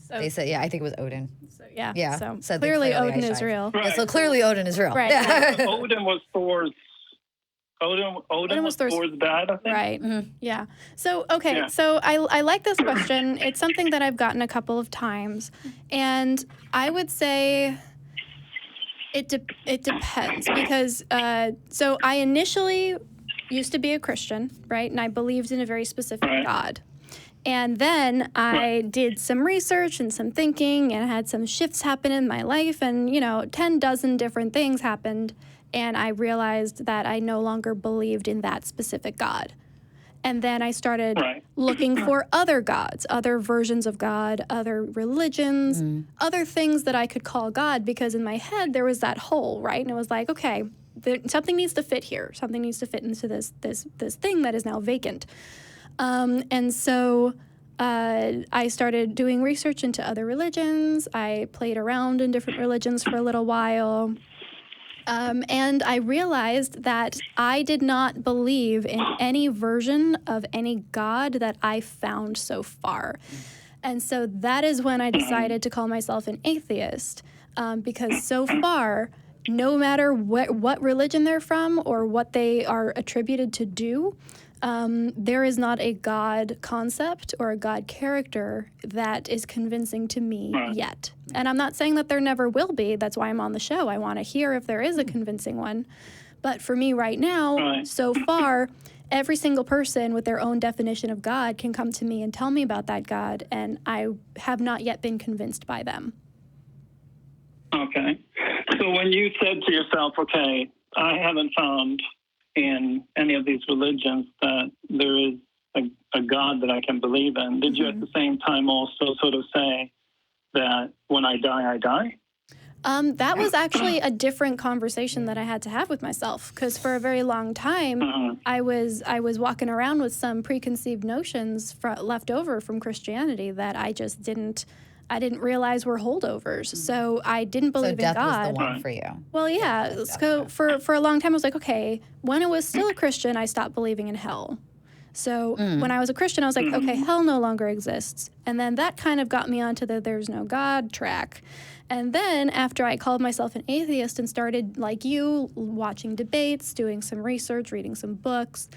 they said, I think it was Odin. So, yeah. Yeah. So Said they clearly clearly Odin ice is giants. real. Right. Yeah, so clearly Odin is real. Right. Odin was Thor's. Odin was Thor's dad, I think. Right. Yeah. So, okay. Yeah. So I like this question. It's something that I've gotten a couple of times. And I would say it depends because, so I initially used to be a Christian, right? And I believed in a very specific God. And then I did some research and some thinking and had some shifts happen in my life. And, 10 dozen different things happened. And I realized that I no longer believed in that specific God. And then I started looking for other gods, other versions of God, other religions, other things that I could call God, because in my head there was that hole, right? And it was like, okay, something needs to fit here. Something needs to fit into this thing that is now vacant. And so I started doing research into other religions. I played around in different religions for a little while. And I realized that I did not believe in any version of any God that I found so far. And so that is when I decided to call myself an atheist, because so far, no matter what religion they're from or what they are attributed to do, there is not a God concept or a God character that is convincing to me yet. And I'm not saying that there never will be. That's why I'm on the show. I want to hear if there is a convincing one. But for me right now, so far, every single person with their own definition of God can come to me and tell me about that God, and I have not yet been convinced by them. Okay. So when you said to yourself, okay, I haven't found in any of these religions that there is a God that I can believe in, did you at the same time also sort of say that when I die, I die? That was actually a different conversation that I had to have with myself, because for a very long time, I was walking around with some preconceived notions left over from Christianity that I just didn't I didn't realize were holdovers. So I didn't believe death in God. was the one for you. Well, yeah. So for a long time, I was like, okay, when I was still a Christian, I stopped believing in hell. So when I was a Christian, I was like, okay, hell no longer exists. And then that kind of got me onto the there's no God track. And then after I called myself an atheist and started, like you, watching debates, doing some research, reading some books,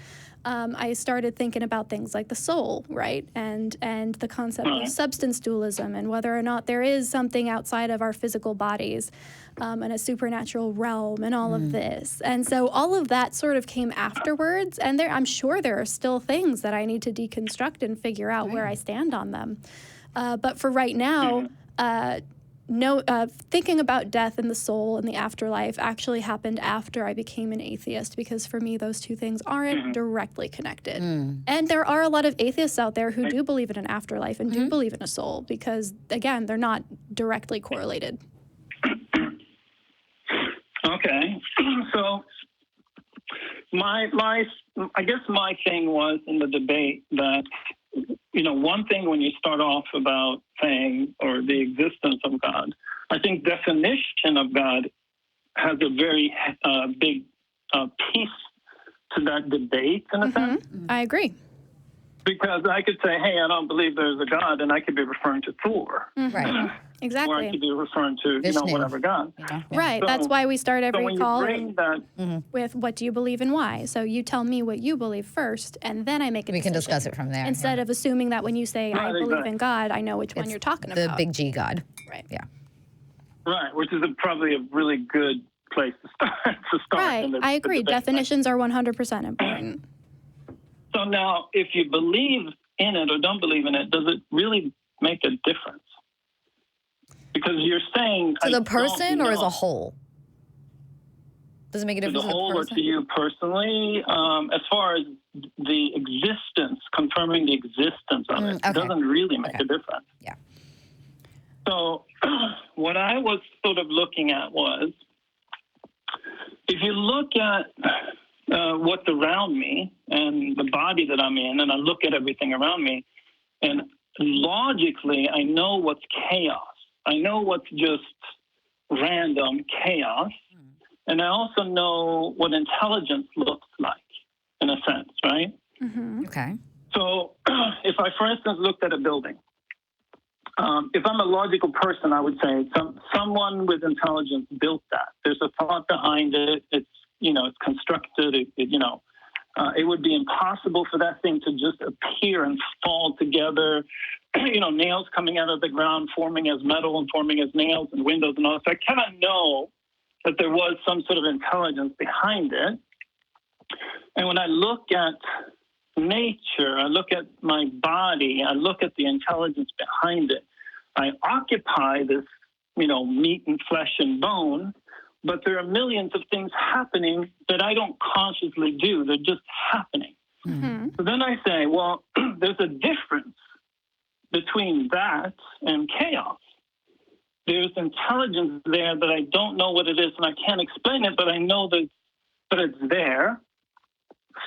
I started thinking about things like the soul, right? And the concept of substance dualism and whether or not there is something outside of our physical bodies and a supernatural realm and all of this. And so all of that sort of came afterwards. And I'm sure there are still things that I need to deconstruct and figure out where I stand on them. But for right now, thinking about death and the soul and the afterlife actually happened after I became an atheist, because for me, those two things aren't directly connected. And there are a lot of atheists out there who do believe in an afterlife and do believe in a soul because, again, they're not directly correlated. Okay. So I guess my thing was in the debate that, one thing when you start off about saying, or the existence of God, I think definition of God has a very big piece to that debate, in a sense. I agree. Because I could say, hey, I don't believe there's a God, and I could be referring to Thor. Right. Exactly. Or I could be referring to, whatever God. Right. So, that's why we start every call that, with what do you believe and why. So you tell me what you believe first, and then I make a decision. We can discuss it from there. Instead of assuming that when you say, I believe in God, I know which one you're talking about. The big G God. Right. Yeah. Right, which is probably a really good place to start. Right. I agree. Definitions are 100% important. So now, if you believe in it or don't believe in it, does it really make a difference? Because you're saying to the person or as a whole? Does it make a difference to the whole person? or to you personally? As far as the existence, confirming the existence of it, doesn't really make a difference. Yeah. So what I was sort of looking at was, if you look at what's around me and the body that I'm in, and I look at everything around me, and logically, I know what's chaos. I know what's just random chaos. And I also know what intelligence looks like, in a sense, right? Okay. So if I, for instance, looked at a building, if I'm a logical person, I would say someone with intelligence built that. There's a thought behind it. It's, it's constructed. It would be impossible for that thing to just appear and fall together. Nails coming out of the ground, forming as metal and forming as nails and windows and all that. So I kind of know that there was some sort of intelligence behind it. And when I look at nature, I look at my body, I look at the intelligence behind it. I occupy this, meat and flesh and bone, but there are millions of things happening that I don't consciously do. They're just happening. So then I say, well, there's a difference between that and chaos. There's intelligence there that I don't know what it is and I can't explain it, but I know that it's there.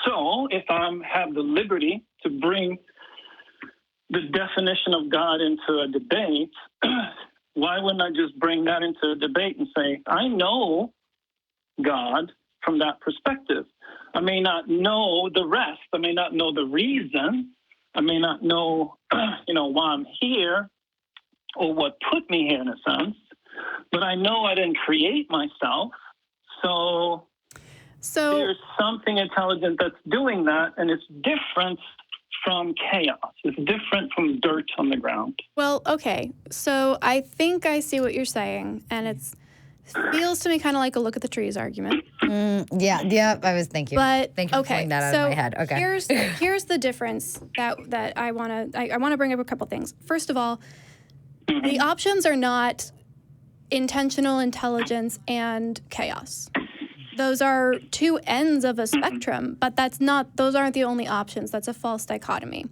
So if I have the liberty to bring the definition of God into a debate, why wouldn't I just bring that into a debate and say, I know God from that perspective. I may not know the rest. I may not know the reason. I may not know, why I'm here or what put me here in a sense, but I know I didn't create myself. So there's something intelligent that's doing that, and it's different from chaos. It's different from dirt on the ground. Well, okay. So I think I see what you're saying, and it feels to me kind of like a look at the trees argument. Yeah, I was thinking. But thank you for pulling that out of my head. Okay. Here's the difference that I want to bring up a couple things. First of all, the options are not intentional intelligence and chaos. Those are two ends of a spectrum, but those aren't the only options. That's a false dichotomy.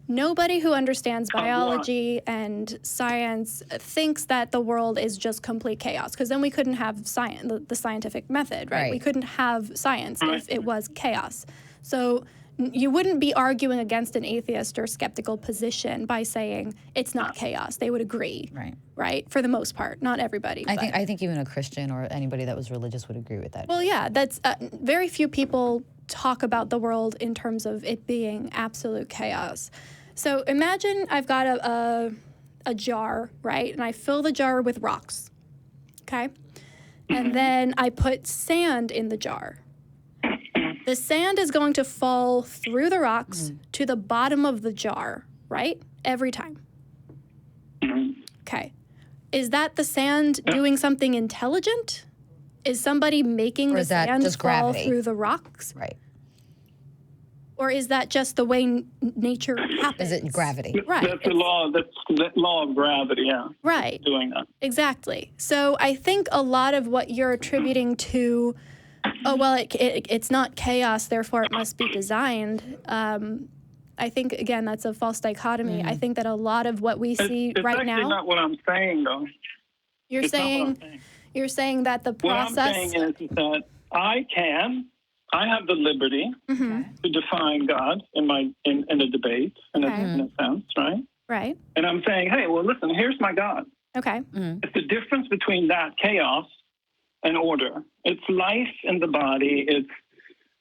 Nobody who understands biology and science thinks that the world is just complete chaos, because then we couldn't have the scientific method, right? We couldn't have science if it was chaos. So you wouldn't be arguing against an atheist or skeptical position by saying it's not chaos. They would agree. Right? For the most part, not everybody. I think even a Christian or anybody that was religious would agree with that. Well, yeah, that's very few people talk about the world in terms of it being absolute chaos. So imagine I've got a jar, right? And I fill the jar with rocks. Okay? And then I put sand in the jar. The sand is going to fall through the rocks to the bottom of the jar, right? Every time. Okay. Is that the sand doing something intelligent? Is somebody making the sand fall through the rocks? Right. Or is that just the way nature happens? Is it gravity? Right. That's the law. That's the law of gravity. Yeah. Right. Doing that. Exactly. So I think a lot of what you're attributing to, oh well, it's not chaos, therefore it must be designed. I think again that's a false dichotomy. I think that a lot of what we see right now. That's not what I'm saying, though. You're saying that the process. What I'm saying is that I have the liberty to define God in a debate, in a sense, right? Right. And I'm saying, hey, well, listen, here's my God. Okay. It's the difference between that chaos and order. It's life in the body.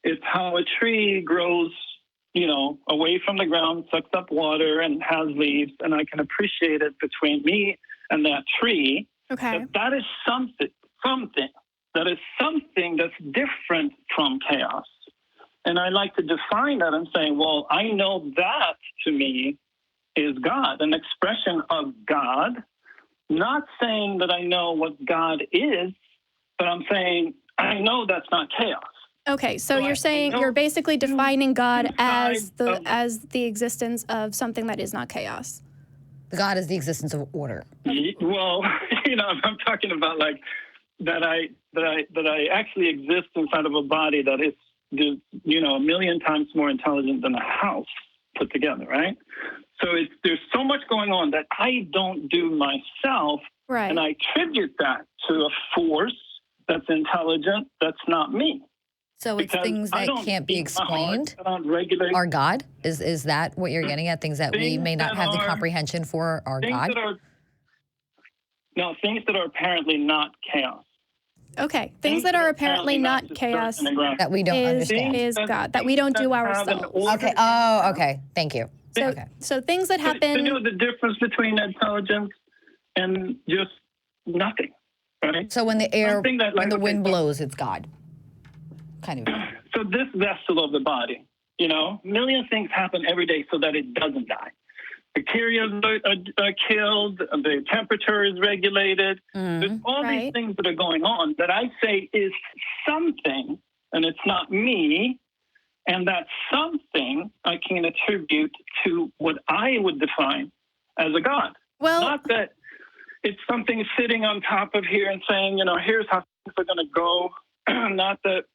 It's how a tree grows, away from the ground, sucks up water, and has leaves, and I can appreciate it between me and that tree. Okay. That is something. That is something that's different from chaos. And I like to define that and say, well, I know that to me is God, an expression of God, not saying that I know what God is, but I'm saying I know that's not chaos. Okay, so you're basically defining God as the existence of something that is not chaos. God is the existence of order. Well, I'm talking about like that I actually exist inside of a body that is, a million times more intelligent than a house put together, right? So there's so much going on that I don't do myself, right? And I attribute that to a force that's intelligent that's not me. So it's things that can't be explained are God? Is that what you're getting at? Things that we may not have the comprehension for are God? Things that are apparently not chaos. Okay, things that are apparently not chaos that we don't understand is God, that we don't do ourselves. Okay. Oh, okay. Thank you. So things that happen. The difference between intelligence and just nothing, right? So when the wind blows, it's God. Kind of. So this vessel of the body, a million things happen every day so that it doesn't die. Bacteria are killed, the temperature is regulated. There's all these things that are going on that I say is something, and it's not me, and that something I can attribute to what I would define as a God. Well, not that it's something sitting on top of here and saying, here's how things are going to go. Not that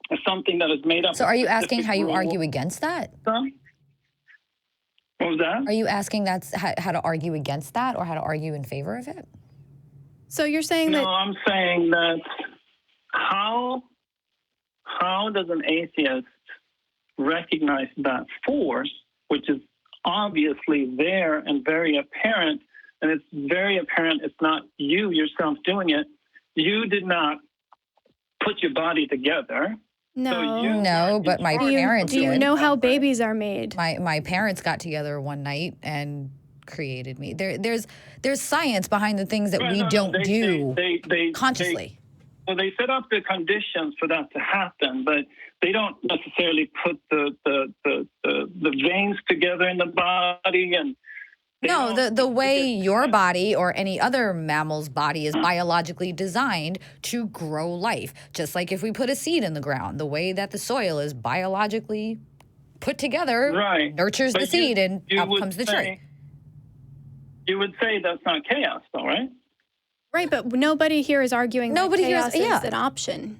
it's something that is made up. So are you asking how you argue against that? What was that? Are you asking how to argue against that or how to argue in favor of it? So you're saying that... No, I'm saying that how does an atheist recognize that force, which is obviously there and very apparent, and it's very apparent it's not you yourself doing it. You did not put your body together. No, but my parents did. Do you know how babies are made? My parents got together one night and created me. There's science behind the things that we don't do consciously. They set up the conditions for that to happen, but they don't necessarily put the veins together in the body and. No, the way your body or any other mammal's body is biologically designed to grow life. Just like if we put a seed in the ground, the way that the soil is biologically put together nurtures the seed and out comes the tree. You would say that's not chaos, though, right? Right, but nobody here is arguing that chaos is an option.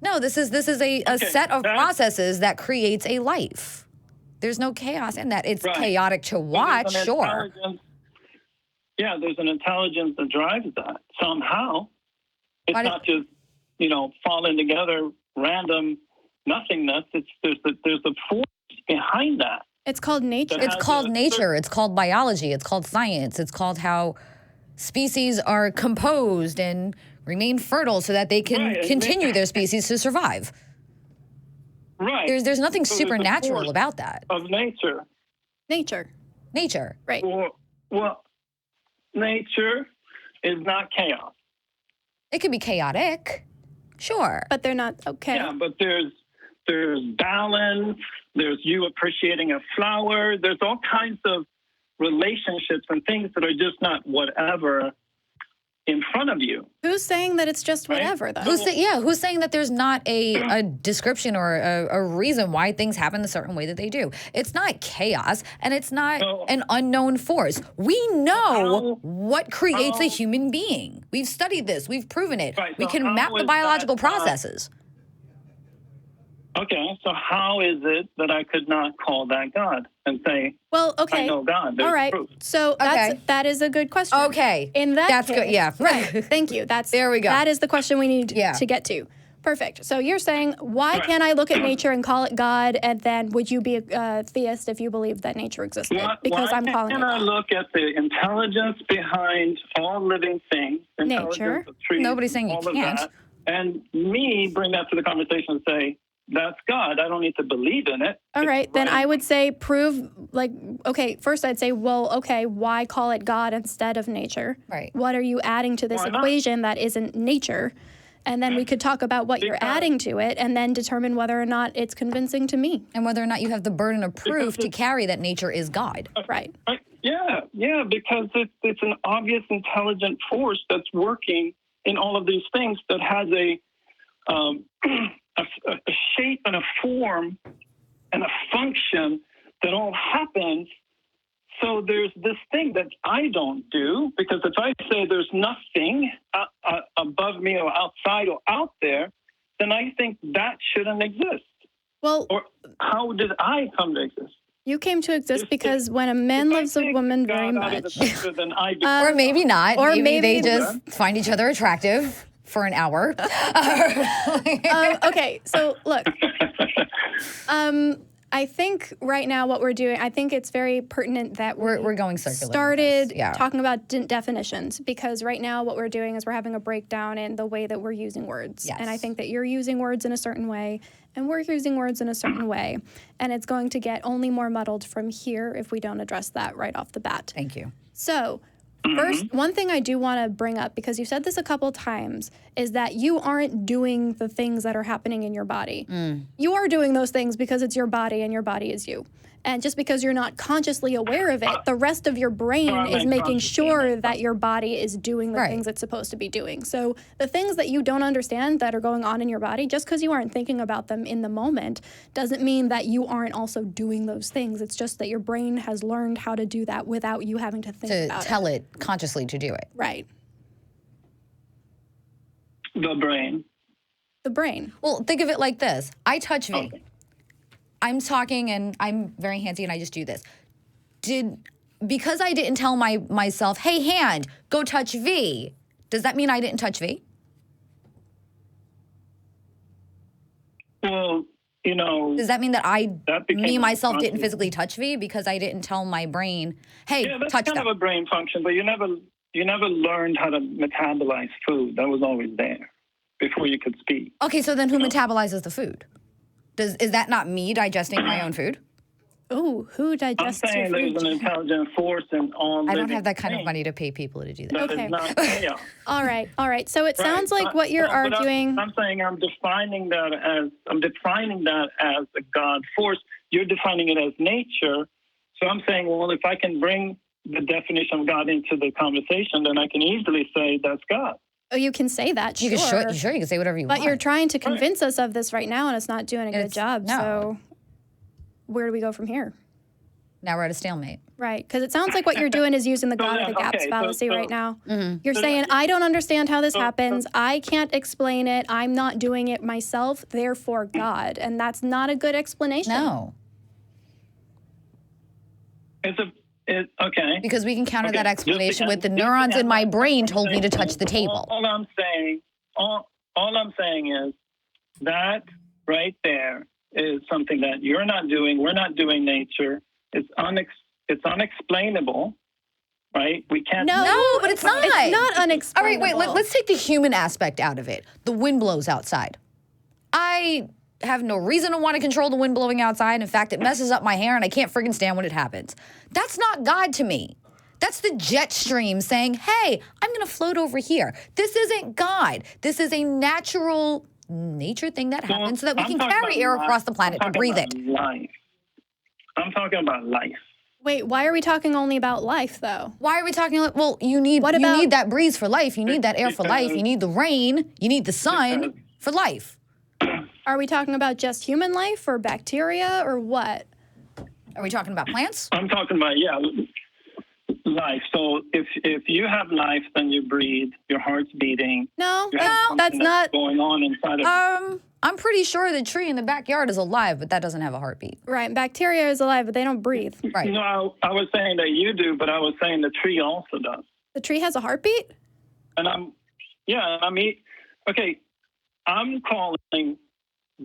No, this is a set of processes that creates a life. There's no chaos in that. It's chaotic to watch, sure. Yeah, there's an intelligence that drives that somehow. It's not just, falling together, random nothingness. There's a force behind that. It's called nature. It's called nature. It's called biology. It's called science. It's called how species are composed and remain fertile so that they can continue their species to survive. Right. There's nothing So supernatural about that. Of nature. Nature. Right. Well, nature is not chaos. It could be chaotic. Sure. But they're not okay. Yeah, but there's balance. There's you appreciating a flower. There's all kinds of relationships and things that are just not whatever in front of you. Who's saying that it's just whatever, though? Who's saying that there's not a description or a reason why things happen a certain way that they do? It's not chaos, and it's not an unknown force. We know what creates a human being. We've studied this. We've proven it. Right, we so can map the biological processes. Okay, so how is it that I could not call that God and say, well, okay. I know God? There's all right. proof. So that is a good question. Okay. In that's good. Yeah. Right. Thank you. There we go. That is the question we need to get to. Perfect. So you're saying, why can't I look at nature and call it God? And then would you be a theist if you believed that nature existed? Because I'm calling it God. Why can't I look at the intelligence behind all living things? Nature. Of trees, Nobody's saying you can't. That, and me bring that to the conversation and say, that's God. I don't need to believe in it. All right. Then I would say first I'd say, why call it God instead of nature? Right. What are you adding to this equation that isn't nature? And then we could talk about what you're adding to it and then determine whether or not it's convincing to me. And whether or not you have the burden of proof to carry that nature is God. Right. Yeah, because it's an obvious intelligent force that's working in all of these things that has a shape and a form and a function that all happens. So there's this thing that I don't do, because if I say there's nothing above me or outside or out there, then I think that shouldn't exist. Well, or how did I come to exist? You came to exist because when a man loves a woman very much, or maybe not, or maybe they just find each other attractive for an hour. Okay, so look, I think right now what we're doing, I think it's very pertinent that we're going circular. Started talking about definitions, because right now what we're doing is we're having a breakdown in the way that we're using words. Yes. And I think that you're using words in a certain way and we're using words in a certain way. And it's going to get only more muddled from here if we don't address that right off the bat. Thank you. So, first, one thing I do want to bring up, because you've said this a couple times, is that you aren't doing the things that are happening in your body. You are doing those things because it's your body and your body is you. And just because you're not consciously aware of it, the rest of your brain is making sure that your body is doing the things it's supposed to be doing. So the things that you don't understand that are going on in your body, just because you aren't thinking about them in the moment, doesn't mean that you aren't also doing those things. It's just that your brain has learned how to do that without you having to think about it. To tell it consciously to do it. Right. The brain. The brain. Well, think of it like this. I touch V. I'm talking and I'm very handsy and I just do this. Because I didn't tell myself, hey, hand, go touch V, does that mean I didn't touch V? Well, you know. Does that mean that myself didn't physically touch V because I didn't tell my brain, hey, that's touch that? kind of a brain function, but you never learned how to metabolize food. That was always there before you could speak. Okay, so then who metabolizes the food? Is that not me digesting my own food? Oh, who digests your food? I'm saying there's an intelligent force in all. I don't have that kind of money to pay people to do that. Okay. Is not chaos. All right. So it sounds like what you're arguing. I'm saying I'm defining that as a God force. You're defining it as nature. So I'm saying, well, if I can bring the definition of God into the conversation, then I can easily say that's God. Oh, you can say that, sure. You can say whatever you want. But you're trying to convince us of this right now, and it's not doing a good job. No. So where do we go from here? Now we're at a stalemate. Right, because it sounds like what you're doing is using the God of the gaps fallacy right now. You're saying, I don't understand how this happens. I can't explain it. I'm not doing it myself, therefore God. And that's not a good explanation. No. Okay. Because we can counter that explanation with the neurons in my brain told me to touch the table. All I'm saying is that right there is something that you're not doing. We're not doing nature. It's unexplainable, right? We can't. No, but it's not. It's not All unexplainable. right, wait, let's take the human aspect out of it. The wind blows outside. I have no reason to want to control the wind blowing outside. In fact, it messes up my hair and I can't friggin' stand when it happens. That's not God to me. That's the jet stream saying, hey, I'm going to float over here. This isn't God. This is a nature thing that happens so that we can carry air across the planet to breathe it. Life. I'm talking about life. Wait, why are we talking only about life, though? Why are we talking? Well, you need that breeze for life. You need that air for life. You need the rain. You need the sun for life. Are we talking about just human life or bacteria or what? Are we talking about plants? I'm talking about, life. So if you have life, then you breathe, your heart's beating. No, that's not going on inside of I'm pretty sure the tree in the backyard is alive, but that doesn't have a heartbeat. right. Bacteria is alive, but they don't breathe. Right. No, I was saying that you do, but I was saying the tree also does. The tree has a heartbeat? And I'm calling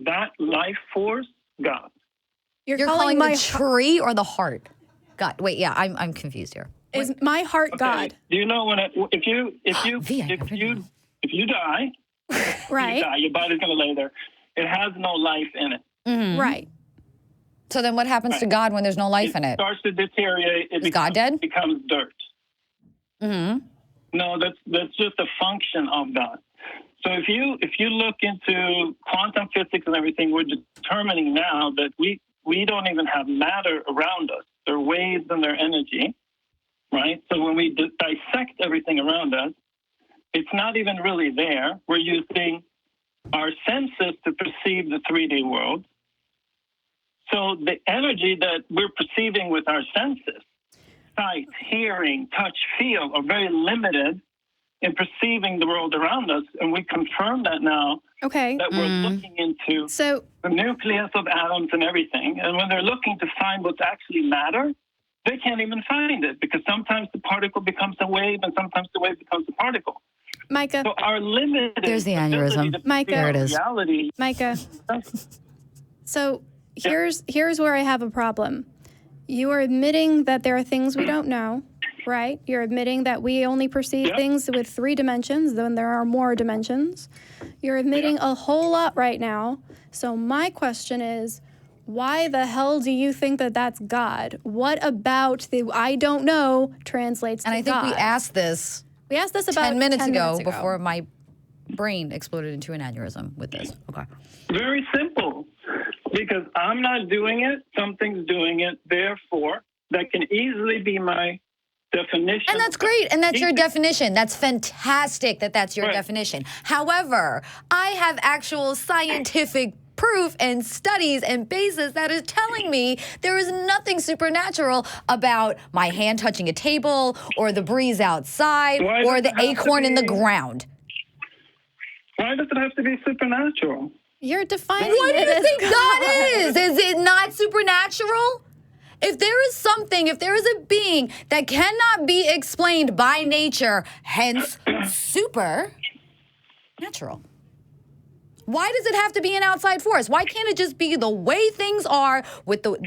that life force God. You're calling the tree or the heart? God, wait, I'm confused here. Is my heart God? Do you know if you die, Right. your body's gonna lay there. It has no life in it. Mm-hmm. Right. So then what happens to God when there's no life in it? It starts to deteriorate. God dead? It becomes dirt. Mm-hmm. No, that's just a function of God. So if you look into quantum physics and everything, we're determining now that we don't even have matter around us. They're waves and their energy, right? So when we dissect everything around us, it's not even really there. We're using our senses to perceive the 3D world. So the energy that we're perceiving with our senses, sight, hearing, touch, feel, are very limited in perceiving the world around us. And we confirm that now Okay. that we're looking into the nucleus of atoms and everything. And when they're looking to find what's actually matter, they can't even find it because sometimes the particle becomes a wave and sometimes the wave becomes a particle. Micah. So our limited There's the aneurysm. Micah. There it is. Reality. Micah. So here's where I have a problem. You are admitting that there are things we don't know, right? You're admitting that we only perceive things with 3 dimensions, when there are more dimensions. You're admitting a whole lot right now. So my question is, why the hell do you think that that's God? What about the I don't know translates to God? And I think we asked this about 10 minutes ago before my brain exploded into an aneurysm with this. Okay. Very simple. Because I'm not doing it, something's doing it. Therefore, that can easily be my definition. And that's great. And that's your definition. That's fantastic that that's your definition. However, I have actual scientific proof and studies and basis that is telling me there is nothing supernatural about my hand touching a table or the breeze outside or the acorn in the ground. Why does it have to be supernatural? You're defining What do it you as think God. God is? Is it not supernatural? If there is something, if there is a being that cannot be explained by nature, hence supernatural, why does it have to be an outside force? Why can't it just be the way things are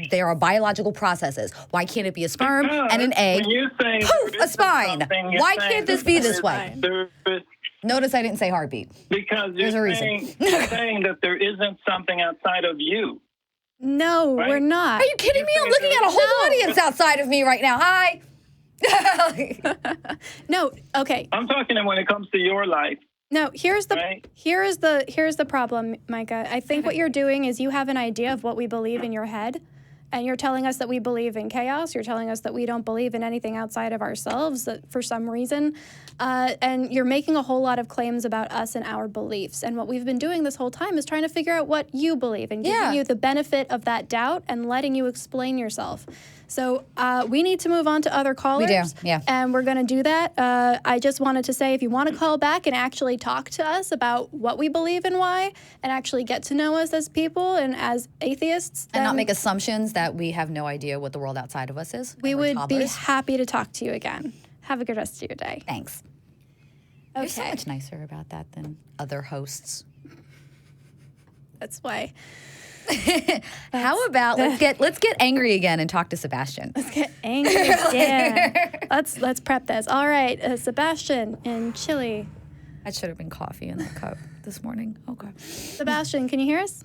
there are biological processes? Why can't it be a sperm and an egg? Poof, a spine. Why can't this be this way? Notice I didn't say heartbeat. Because you're saying that there isn't something outside of you. No, we're not. Are you kidding me? I'm looking at a whole audience outside of me right now. Hi. No, okay. I'm talking when it comes to your life. No, here's the problem, Micah. I think what you're doing is you have an idea of what we believe in your head, and you're telling us that we believe in chaos. You're telling us that we don't believe in anything outside of ourselves for some reason. And you're making a whole lot of claims about us and our beliefs. And what we've been doing this whole time is trying to figure out what you believe and giving you the benefit of that doubt and letting you explain yourself. So we need to move on to other callers. We do, yeah. And we're going to do that. I just wanted to say, if you want to call back and actually talk to us about what we believe and why, and actually get to know us as people and as atheists. And not make assumptions that we have no idea what the world outside of us is. We would be happy to talk to you again. Have a good rest of your day. Thanks. Okay. You're so much nicer about that than other hosts. That's why. How about let's get angry again and talk to Sebastian. Let's get angry again. Let's prep this. All right, Sebastian in Chile. That should have been coffee in that cup this morning. Okay. Sebastian, can you hear us?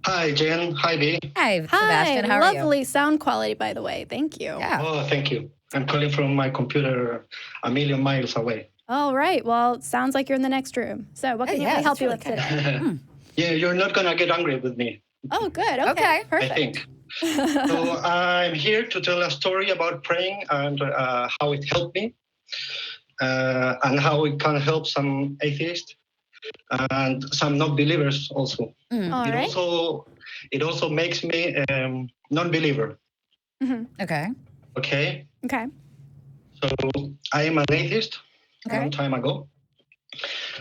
Hi, Jen. Hi, B. Hi, Sebastian. How are you? Lovely sound quality, by the way. Thank you. Yeah. Oh, thank you. I'm calling from my computer a million miles away. All right. Well, sounds like you're in the next room. So what can we help you with today? Yeah, you're not going to get angry with me, Oh, good. Okay. Perfect. I think. So I'm here to tell a story about praying and how it helped me and how it can help some atheists and some non-believers also. All right. It also makes me non-believer. Okay. Okay. Okay. So I am an atheist a long time ago.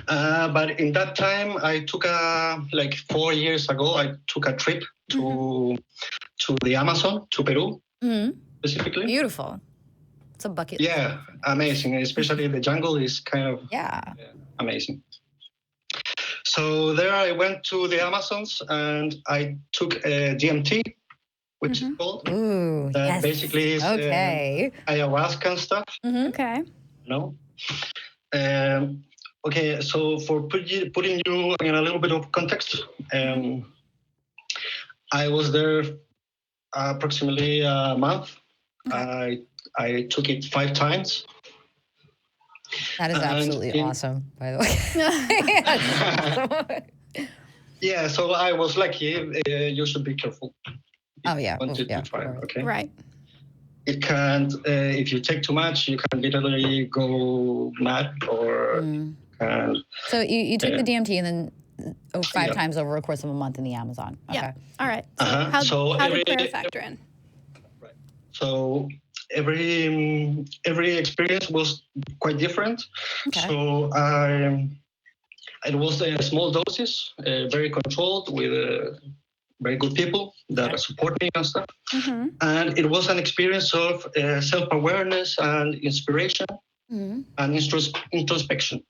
But in that time, I took 4 years ago, I took a trip to the Amazon, to Peru, specifically. Beautiful. It's a bucket list. Yeah, amazing. Especially the jungle is kind of amazing. So there I went to the Amazons and I took a DMT, which is called. Ooh, that basically is ayahuasca and stuff. Okay. No. Okay, so for putting you in a little bit of context, I was there approximately a month. I took it 5 times. That is absolutely awesome, by the way. Yeah, so I was lucky. You should be careful. Oh, yeah. Try, okay? Right. It can, if you take too much, you can literally go mad or... So you took the DMT and then 5 times over a course of a month in the Amazon. Okay. Yeah. All right. So how did prayer factor in? Right. So every experience was quite different. Okay. So it was small doses, very controlled with very good people that support me and stuff. And it was an experience of self-awareness and inspiration and introspection.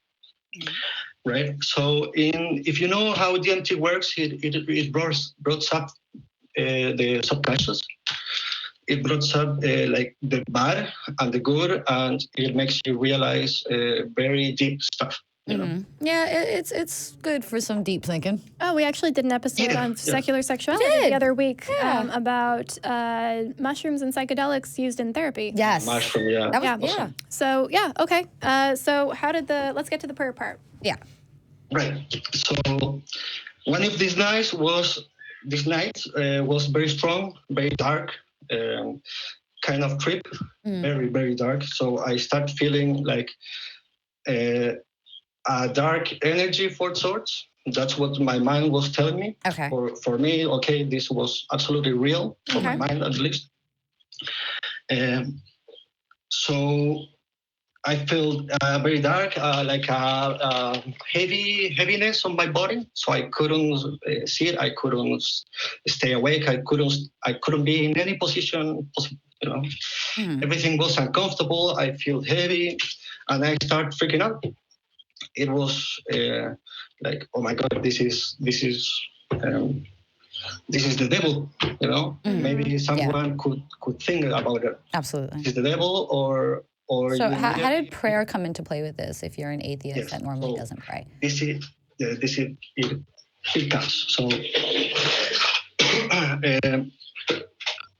Right. So if you know how DMT works, it brought up the subconscious. It brought up like the bad and the good, and it makes you realize very deep stuff. You know? Yeah, it's good for some deep thinking. Oh, we actually did an episode on secular sexuality the other week about mushrooms and psychedelics used in therapy. Yes. Mushroom, yeah. That was, awesome. So, okay. So how did let's get to the prayer part. Yeah. Right. So one of these nights was very strong, very dark, kind of trip, very, very dark. So I start feeling like a dark energy for sorts. That's what my mind was telling me. Okay. For me, this was absolutely real, for my mind at least. So I felt very dark, like a heaviness on my body. So I couldn't sit. I couldn't stay awake. I couldn't be in any position. You know, everything was uncomfortable. I feel heavy, and I start freaking out. It was like, oh my God, this is the devil. You know, maybe someone could think about it. Absolutely, is the devil or. So how did prayer come into play with this if you're an atheist that normally doesn't pray? It comes. So,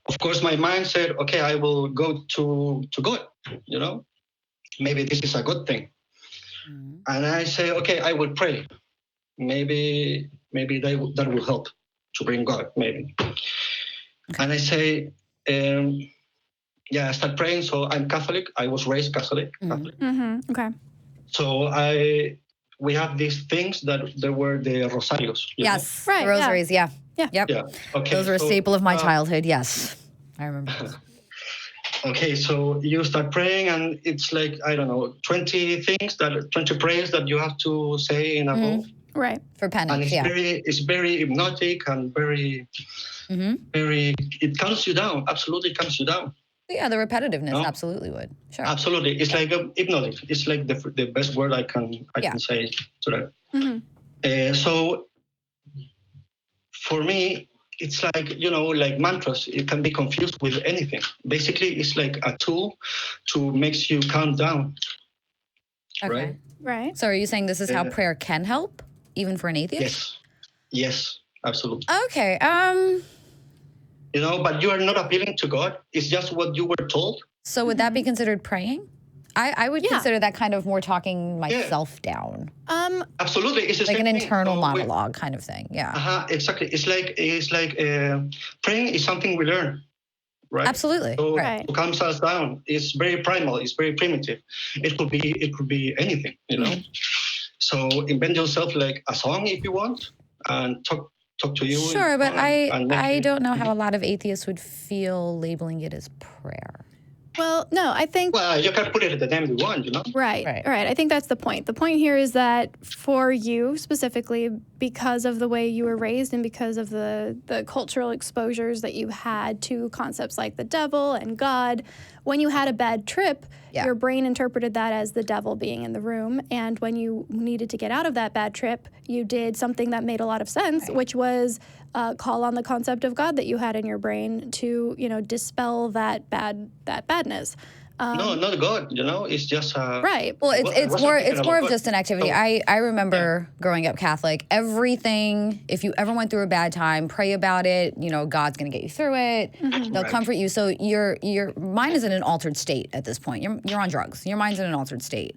of course, my mind said, okay, I will go to God, you know, maybe this is a good thing. And I say, okay, I will pray. Maybe that will help to bring God, maybe. Okay. And I say, I start praying. So I'm Catholic. I was raised Catholic. Okay. So we have these things that there were the rosarios. Yes, right. Rosaries. Yeah. Yep. Yeah. Okay. Those are a staple of my childhood. Yes, I remember those. Okay, so you start praying, and it's like, I don't know, 20 prayers that you have to say in a row. Right. For penance. And it's very hypnotic and very, very. It calms you down. Absolutely calms you down. Yeah, the repetitiveness absolutely would. Sure. Absolutely, it's like hypnotic. It's like the best word I can say to that. So for me, it's like, like mantras. It can be confused with anything. Basically, it's like a tool to makes you calm down. Okay. Right. So are you saying this is how prayer can help, even for an atheist? Yes, absolutely. Okay. But you are not appealing to God. It's just what you were told. So would that be considered praying? I would consider that kind of more talking myself down. Absolutely, it's the like same an thing. internal monologue kind of thing. Yeah. Exactly. It's like praying is something we learn, right? Absolutely. So right. to calm us down, it's very primal. It's very primitive. It could be anything, So invent yourself like a song if you want, and talk to you. Sure, but I don't know how a lot of atheists would feel labeling it as prayer. Well, no, I think... Well, you can put it at the name you want, Right. I think that's the point. The point here is that for you specifically, because of the way you were raised and because of the cultural exposures that you had to concepts like the devil and God, when you had a bad trip, your brain interpreted that as the devil being in the room. And when you needed to get out of that bad trip, you did something that made a lot of sense, which was call on the concept of God that you had in your brain to, dispel that badness. No, not God. It's just right. Well, it's more of just an activity. I remember growing up Catholic. Everything, if you ever went through a bad time, pray about it. God's gonna get you through it. They'll comfort you. So your mind is in an altered state at this point. You're on drugs. Your mind's in an altered state.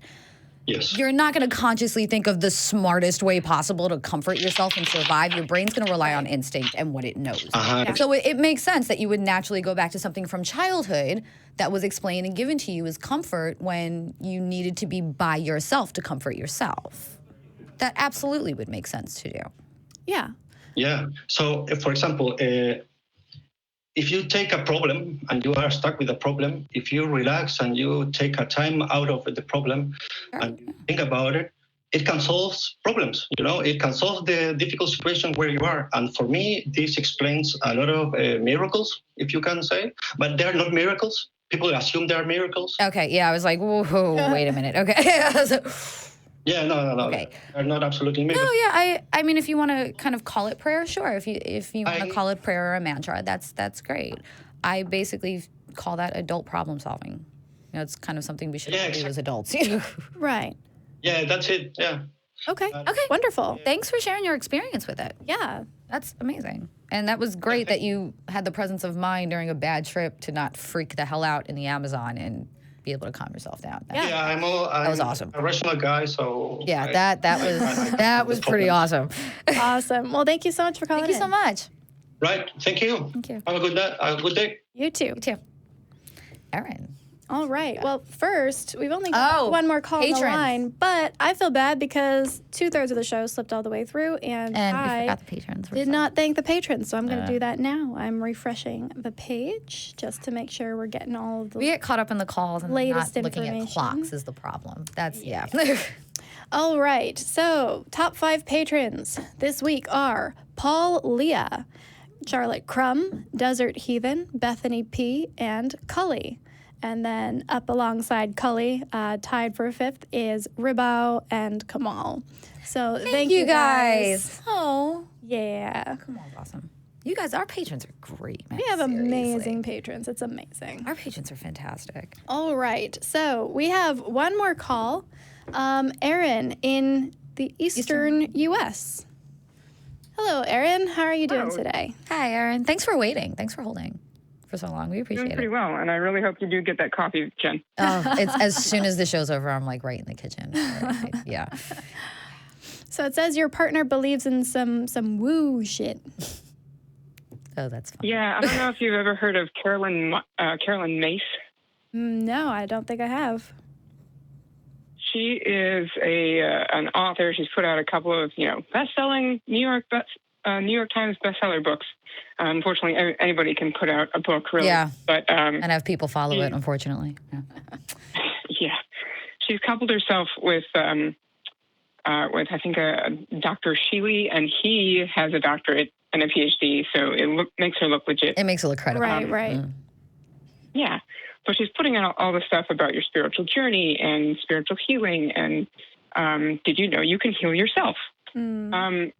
Yes. You're not going to consciously think of the smartest way possible to comfort yourself and survive. Your brain's going to rely on instinct and what it knows. So it makes sense that you would naturally go back to something from childhood that was explained and given to you as comfort when you needed to be by yourself to comfort yourself. That absolutely would make sense to do. Yeah. Yeah. So, for example, if you take a problem and you are stuck with a problem, if you relax and you take a time out of the problem and you think about it, it can solve problems. It can solve the difficult situation where you are. And for me, this explains a lot of miracles, if you can say, but they're not miracles. People assume they're miracles. Okay. Yeah. I was like, whoa, wait a minute. Okay. Yeah, no. Okay. They're not absolutely miracles. No, yeah. I mean, if you want to kind of call it prayer, sure. If you want to call it prayer or a mantra, that's great. I basically call that adult problem solving. It's kind of something we should all do as adults. Right. Yeah, that's it. Yeah. Okay. Wonderful. Thanks for sharing your experience with it. Yeah. That's amazing. And that was great that you had the presence of mind during a bad trip to not freak the hell out in the Amazon and be able to calm yourself down. I'm that was awesome. A rational guy, so that was pretty awesome. Awesome. Well, thank you so much for calling. Thank you so much. Right. Thank you. Thank you. Have a good day. You too. You too. Erin. All right. Well, first, we've only got one more call on the line, but I feel bad because 2/3 of the show slipped all the way through, and I we forgot the patrons. did not thank the patrons, so I'm going to do that now. I'm refreshing the page just to make sure we're getting all of the We get caught up in the calls and latest not looking at information. clocks is the problem. That's, yeah. All right. So, top 5 patrons this week are Paul Leah, Charlotte Crum, Desert Heathen, Bethany P., and Cully. And then up alongside Cully, tied for 5th, is Ribao and Kamal. So thank you guys. Oh. Yeah. Kamal's awesome. You guys, our patrons are great, man. We have amazing patrons. It's amazing. Our patrons are fantastic. All right. So we have one more call. Erin in the Eastern U.S. Hello, Erin. How are you doing today? Hi, Erin. Thanks for waiting. Thanks for holding for so long. We appreciate it. Doing pretty well, and I really hope you do get that coffee, Jen. Oh, it's as soon as the show's over, I'm like right in the kitchen. Right. Yeah. So it says your partner believes in some woo shit. Oh, that's fun. Yeah, I don't know if you've ever heard of Carolyn Mace. No, I don't think I have. She is an author. She's put out a couple of best-selling New York Times bestseller books. Unfortunately, anybody can put out a book, really. Yeah. But and have people follow it, unfortunately. Yeah. Yeah. She's coupled herself with I think Dr. Chile, and he has a doctorate and a PhD, so it makes her look legit. It makes her look credible. Right. Yeah. But she's putting out all the stuff about your spiritual journey and spiritual healing, and did you know you can heal yourself? And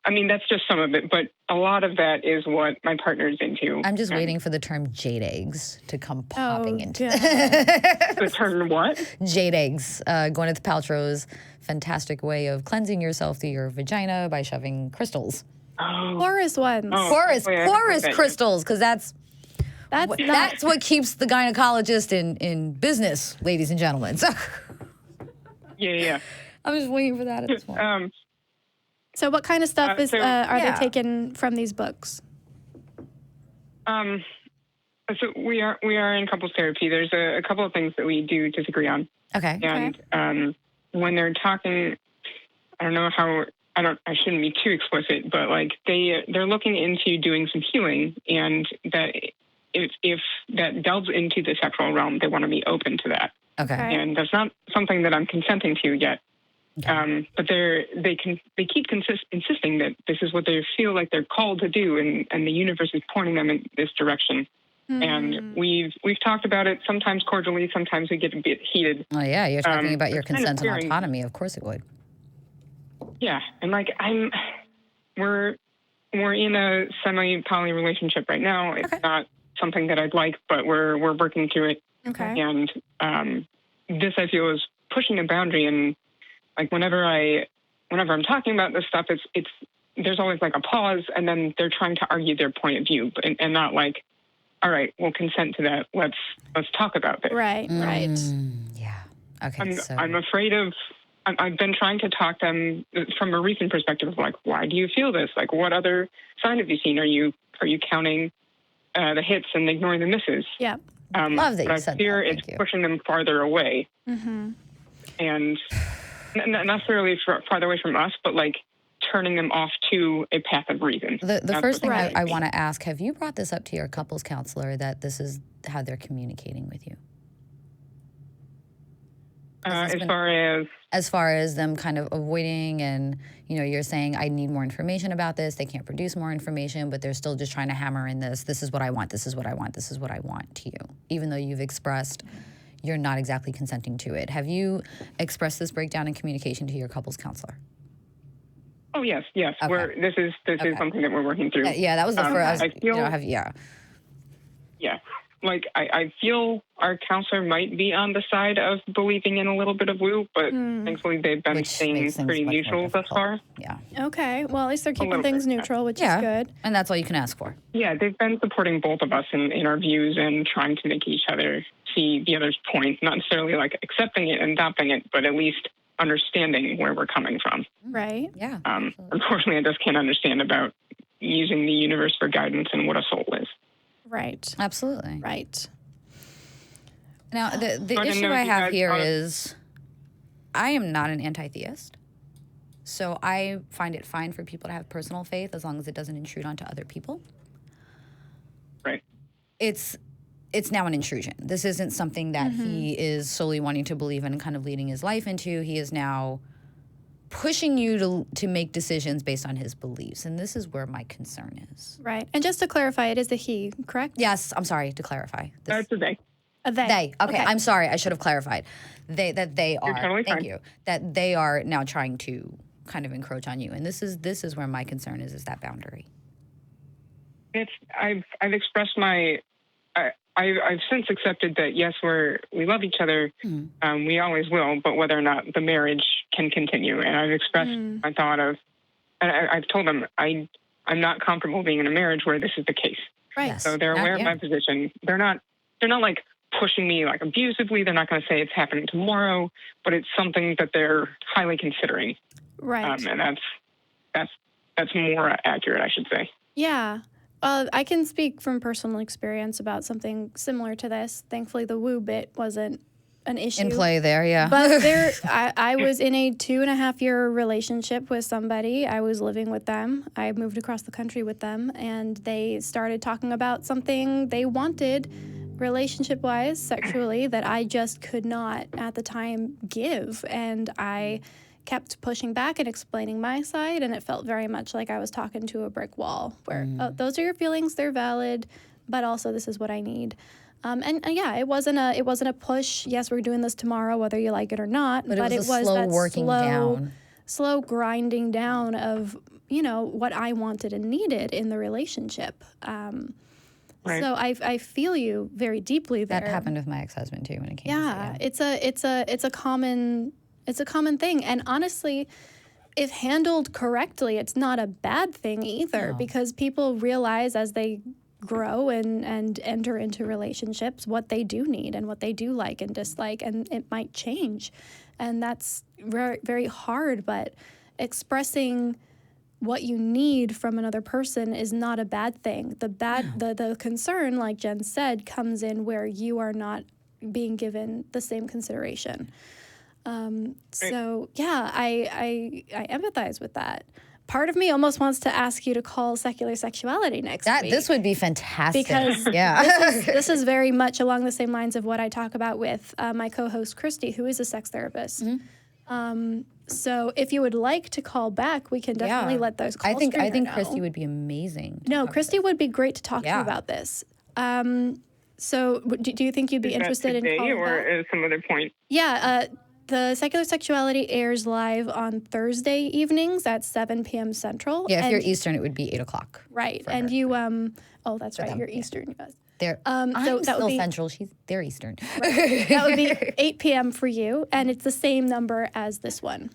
I mean, that's just some of it, but a lot of that is what my partner's into. I'm just waiting for the term jade eggs to come popping into the term what? Jade eggs. Gwyneth Paltrow's fantastic way of cleansing yourself through your vagina by shoving crystals. Porous ones. Porous crystals, because that's what keeps the gynecologist in business, ladies and gentlemen. So Yeah. I'm just waiting for that at this point. So what kind of stuff are they taking from these books? So we are in couples therapy. There's a couple of things that we do disagree on. Okay. And when they're talking, I don't know how. I shouldn't be too explicit, but like they're looking into doing some healing, and that if that delves into the sexual realm, they want to be open to that. Okay. And that's not something that I'm consenting to yet. Okay. But they keep insisting that this is what they feel like they're called to do, and the universe is pointing them in this direction. And we've talked about it, sometimes cordially, sometimes we get a bit heated. Oh yeah, you're talking about your consent and autonomy. Of course it would. Yeah, and like we're in a semi-poly relationship right now. It's not something that I'd like, but we're working through it. Okay. And this I feel is pushing a boundary, and like whenever I'm talking about this stuff, it's there's always like a pause, and then they're trying to argue their point of view, and not like, all right, we'll consent to that. Let's talk about this. Right. Yeah. Okay. I'm afraid of. I've been trying to talk to them from a recent perspective of like, why do you feel this? Like, what other sign have you seen? Are you counting the hits and ignoring the misses? Yeah. Love that you said I fear that. it's pushing them farther away. And not necessarily farther away from us, but like turning them off to a path of reason. The first thing I want to ask, have you brought this up to your couples counselor that this is how they're communicating with you? As far as them kind of avoiding, and you're saying I need more information about this, they can't produce more information, but they're still just trying to hammer in this is what I want, this is what I want, this is what I want to you, even though you've expressed you're not exactly consenting to it. Have you expressed this breakdown in communication to your couples counselor? Oh yes. Okay. This is something that we're working through. Yeah, that was the first. I feel, Yeah. Like, I feel our counselor might be on the side of believing in a little bit of woo, but thankfully they've been staying pretty neutral thus far. Yeah. Okay. Well, at least they're keeping things neutral, which is good. And that's all you can ask for. Yeah, they've been supporting both of us in our views and trying to make each other see the other's point, not necessarily like accepting it and adopting it, but at least understanding where we're coming from. Right. Yeah. Unfortunately, I just can't understand about using the universe for guidance and what a soul is. Right. Absolutely. Right. Now, the issue I have here is I am not an anti-theist. So I find it fine for people to have personal faith as long as it doesn't intrude onto other people. Right. It's now an intrusion. This isn't something that he is solely wanting to believe in and kind of leading his life into. He is now pushing you to make decisions based on his beliefs. And this is where my concern is. Right. And just to clarify, it is a he, correct? Yes. I'm sorry to clarify. It's a they. A they. They. Okay. I'm sorry. I should have clarified. They are. You're totally fine. Thank you. That they are now trying to kind of encroach on you. And this is where my concern is that boundary. I've expressed my. I've since accepted that, yes, we love each other. We always will, but whether or not the marriage can continue. And I've expressed my thought of, and I've told them I'm not comfortable being in a marriage where this is the case. Right. Yes. So they're aware of my position. They're not like pushing me like abusively. They're not going to say it's happening tomorrow, but it's something that they're highly considering. Right. And that's more accurate, I should say. Yeah. I can speak from personal experience about something similar to this. Thankfully, the woo bit wasn't an issue. In play there, yeah. But I was in a 2.5-year relationship with somebody. I was living with them. I moved across the country with them, and they started talking about something they wanted relationship-wise, sexually, that I just could not at the time give. And I kept pushing back and explaining my side, and it felt very much like I was talking to a brick wall where those are your feelings, they're valid, but also this is what I need. And yeah, it wasn't a push. Yes, we're doing this tomorrow, whether you like it or not. But it was that slow working down. slow grinding down of, what I wanted and needed in the relationship. Right. So I feel you very deeply there. That happened with my ex-husband too when it came to Yeah, it's a common thing, and honestly, if handled correctly, it's not a bad thing either, because people realize as they grow and enter into relationships what they do need and what they do like and dislike, and it might change, and that's very, very hard, but expressing what you need from another person is not a bad thing. The concern, like Jen said, comes in where you are not being given the same consideration. So yeah, I empathize with that. Part of me almost wants to ask you to call secular sexuality next week. This would be fantastic. Because this is very much along the same lines of what I talk about with my co-host Christy, who is a sex therapist. So if you would like to call back, we can definitely let those calls. I think know. Christy would be amazing. No, Christy would be great to talk to you about this. So do you think you'd be interested in calling or back? at some other point? Yeah, the Secular Sexuality airs live on Thursday evenings at 7 p.m. Central. Yeah, if you're Eastern, it would be 8 o'clock. Right, and her. you oh, that's right, you're Eastern, you guys. I'm so that still would be, Central. They're Eastern. Right. That would be 8 p.m. for you, and it's the same number as this one.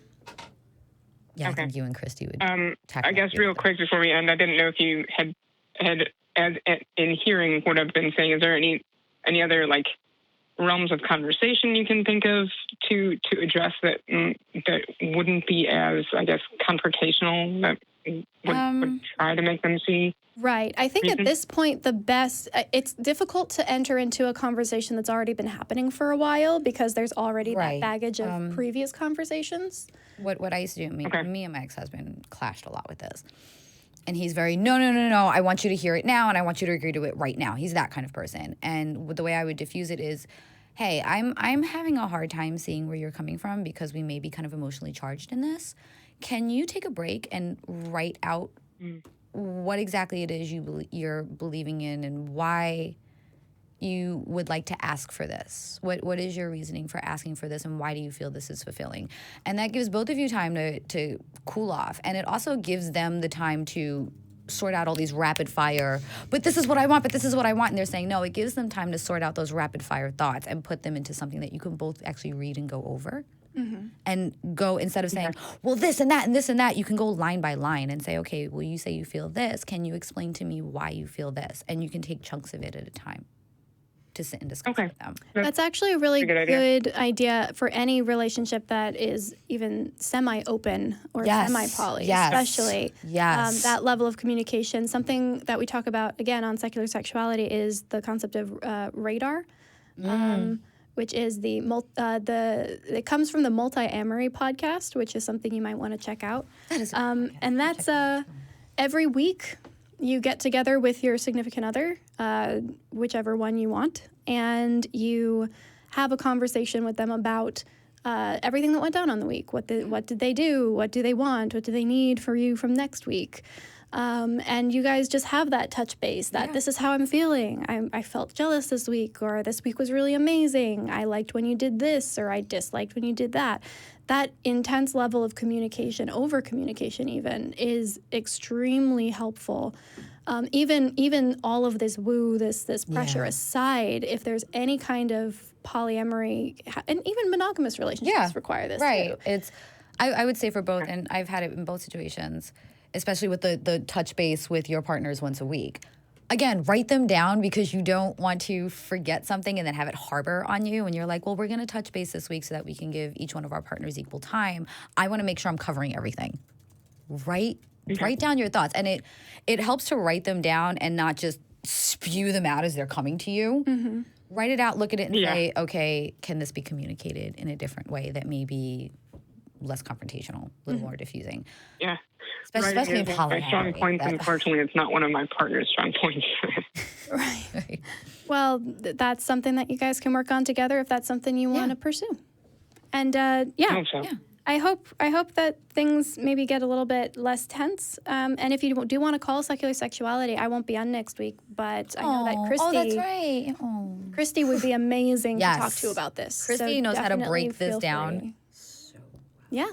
Yeah, I think you and Christy would. I guess real quick before we end, I didn't know if you had as in hearing what I've been saying. Is there any other like realms of conversation you can think of to address that wouldn't be as, I guess, confrontational, that would try to make them see? Right. I think at this point, it's difficult to enter into a conversation that's already been happening for a while because there's already that baggage of previous conversations. What I used to do, me and my ex-husband clashed a lot with this. And he's very, no, I want you to hear it now and I want you to agree to it right now. He's that kind of person. And the way I would diffuse it is, hey, I'm having a hard time seeing where you're coming from because we may be kind of emotionally charged in this. Can you take a break and write out what exactly it is you're believing in and why you would like to ask for this? What is your reasoning for asking for this, and why do you feel this is fulfilling? And that gives both of you time to cool off, and it also gives them the time to sort out all these rapid fire, but this is what I want, and they're saying no. It gives them time to sort out those rapid fire thoughts and put them into something that you can both actually read and go over. And go, instead of saying, well, this and that and this and that, you can go line by line and say, okay, well, you say you feel this. Can you explain to me why you feel this? And you can take chunks of it at a time to sit and discuss with them. That's actually a really good idea for any relationship that is even semi-open or semi-poly, especially. That level of communication. Something that we talk about, again, on secular sexuality is the concept of radar. Which is it comes from the Multi-Amory podcast, which is something you might want to check out. That is and that's every week you get together with your significant other, whichever one you want, and you have a conversation with them about everything that went down on the week. What did they do? What do they want? What do they need for you from next week? And you guys just have that touch base that this is how I'm feeling. I felt jealous this week, or this week was really amazing. I liked when you did this, or I disliked when you did that. That intense level of communication, over communication even, is extremely helpful. Even all of this this pressure aside, if there's any kind of polyamory, and even monogamous relationships require this too. It's, I would say for both, and I've had it in both situations, especially with the touch base with your partners once a week. Again, write them down because you don't want to forget something and then have it harbor on you. And you're like, well, we're going to touch base this week so that we can give each one of our partners equal time. I want to make sure I'm covering everything. Write down your thoughts. And it helps to write them down and not just spew them out as they're coming to you. Write it out, look at it, and say, okay, can this be communicated in a different way that may be less confrontational, a little more diffusing? Yeah. Especially in polyamory. My strong points, unfortunately, it's not one of my partner's strong points. Right. Well, that's something that you guys can work on together if that's something you want to pursue. And I hope so. I hope that things maybe get a little bit less tense. And if you do want to call secular sexuality, I won't be on next week, but I know that Christy. Oh, that's right. Christy would be amazing to talk to about this. Christy knows how to break this down. Yeah.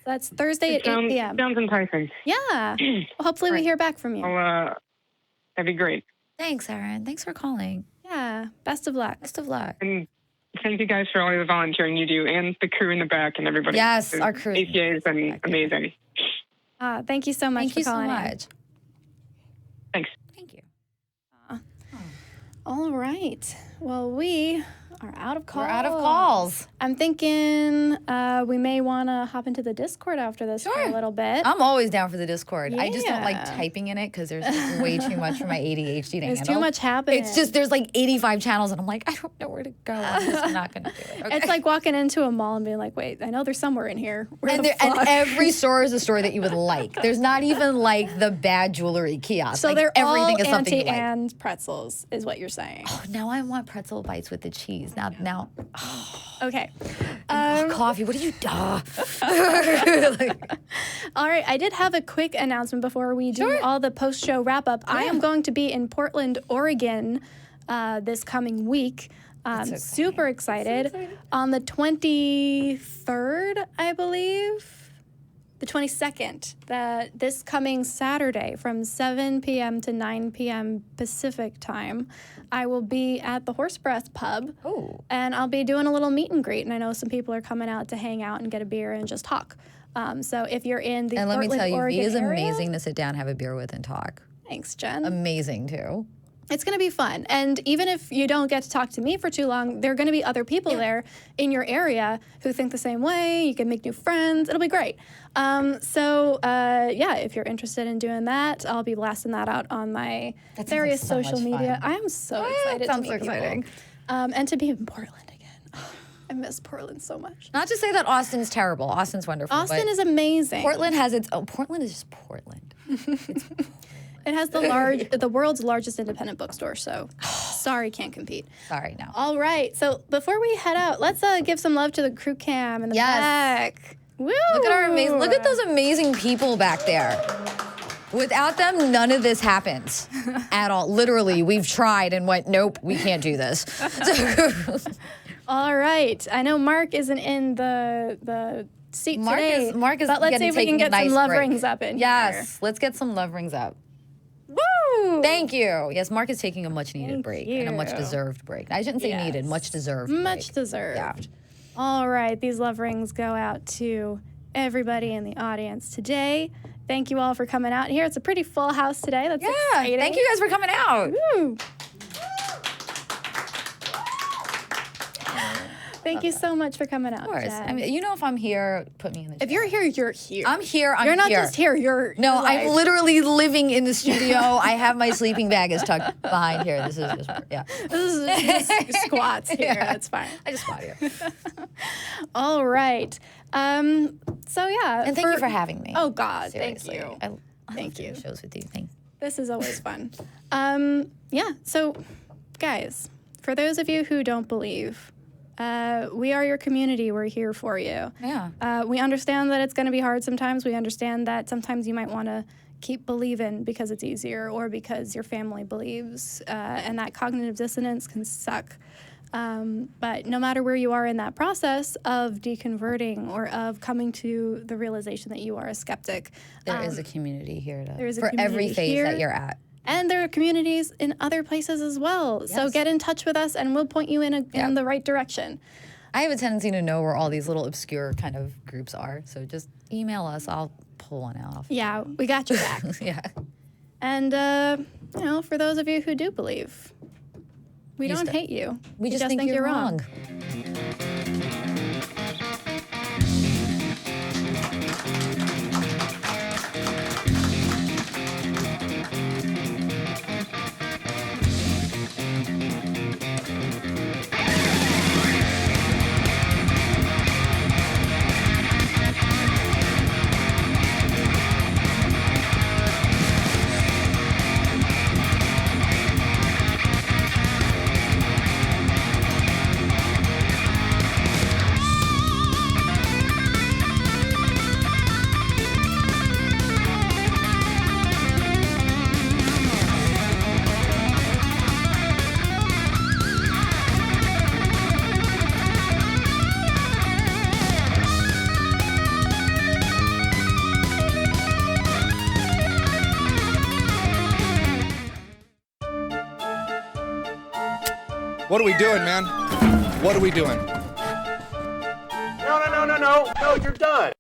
That's Thursday at 8 p.m. Sounds enticing. Yeah. Well, hopefully we hear back from you. That'd be great. Thanks, Erin. Thanks for calling. Yeah. Best of luck. Best of luck. And thank you guys for all the volunteering you do, and the crew in the back and everybody. Yes, our crew. ACA has been amazing. Thank you so much for calling. Thank you so much. Thanks. Thank you. All right. Well, we are out of calls. We're out of calls. I'm thinking we may want to hop into the Discord after this for a little bit. I'm always down for the Discord. I just don't like Yeah. typing in it because there's like way too much for my ADHD to There's handle. too much happening. It's just there's like 85 channels and I'm like, I don't know where to go. I'm just not going to do it. Okay. It's like walking into a mall and being like, wait, I know there's somewhere in here. Where And, the and fuck? every store is a store that you would like. There's not even like the bad jewelry kiosk. So like, they're everything all is something you like. and pretzels is what you're saying. Oh, now I want pretzel bites with the cheese. Now, Okay. coffee. What do you do? All right. I did have a quick announcement before we do all the post-show wrap-up. I am going to be in Portland, Oregon this coming week. Super excited. On the 23rd, I believe. The 22nd, this coming Saturday from 7 p.m. to 9 p.m. Pacific time, I will be at the Horse Breath Pub. Oh. And I'll be doing a little meet and greet. And I know some people are coming out to hang out and get a beer and just talk. So if you're in the And let me Portland, tell you, Oregon V is area, amazing to sit down, have a beer with, and talk. Thanks, Jen. Amazing, too. It's going to be fun. And even if you don't get to talk to me for too long, there are going to be other people there in your area who think the same way. You can make new friends. It'll be great. If you're interested in doing that, I'll be blasting that out on my various so social much media. fun. I am so excited to sounds meet so people. exciting. And to be in Portland again. I miss Portland so much. Not to say that Austin's terrible. Austin's wonderful. Austin but is amazing. Portland has its own. Portland is just Portland. It has the world's largest independent bookstore, so sorry, can't compete. Sorry, no. All right, so before we head out, let's give some love to the crew cam in the back. Woo! Look at those amazing people back there. Without them, none of this happens at all. Literally, we've tried and went, nope, we can't do this. All right, I know Mark isn't in the seat today. Mark is but let's see if we can get some love rings up in here. Yes, let's get some love rings up. Woo! Thank you. Yes, Mark is taking a much needed break and a much you. deserved break. I shouldn't say needed, much deserved. Much break. deserved. Yeah. All right, these love rings go out to everybody in the audience today. Thank you all for coming out here. It's a pretty full house today. That's exciting. Thank you guys for coming out. Woo. Thank you so much for coming out. Of course. Jen. I mean, you know, if I'm here, put me in the If you're here, you're here. I'm here. You're not here. just here. You're No, alive. I'm literally living in the studio. I have my sleeping bag is tucked behind here. This is just, This is just squats here. That's fine. I just squat here. All right. And thank you for having me. Oh God, Seriously. thank you. I Thank love doing you. shows with you. This is always fun. So, guys, for those of you who don't believe, we are your community. We're here for you. Yeah. We understand that it's going to be hard sometimes. We understand that sometimes you might want to keep believing because it's easier or because your family believes, and that cognitive dissonance can suck. But no matter where you are in that process of deconverting or of coming to the realization that you are a skeptic, There is a community here for every phase that you're at. And there are communities in other places as well. So Yes. get in touch with us and we'll point you in the right direction. I have a tendency to know where all these little obscure kind of groups are. So just email us. I'll pull one out. Yeah, we got your back. Yeah. And, for those of you who do believe, we don't hate you. We just think you're wrong. What are we doing, man? What are we doing? No, you're done.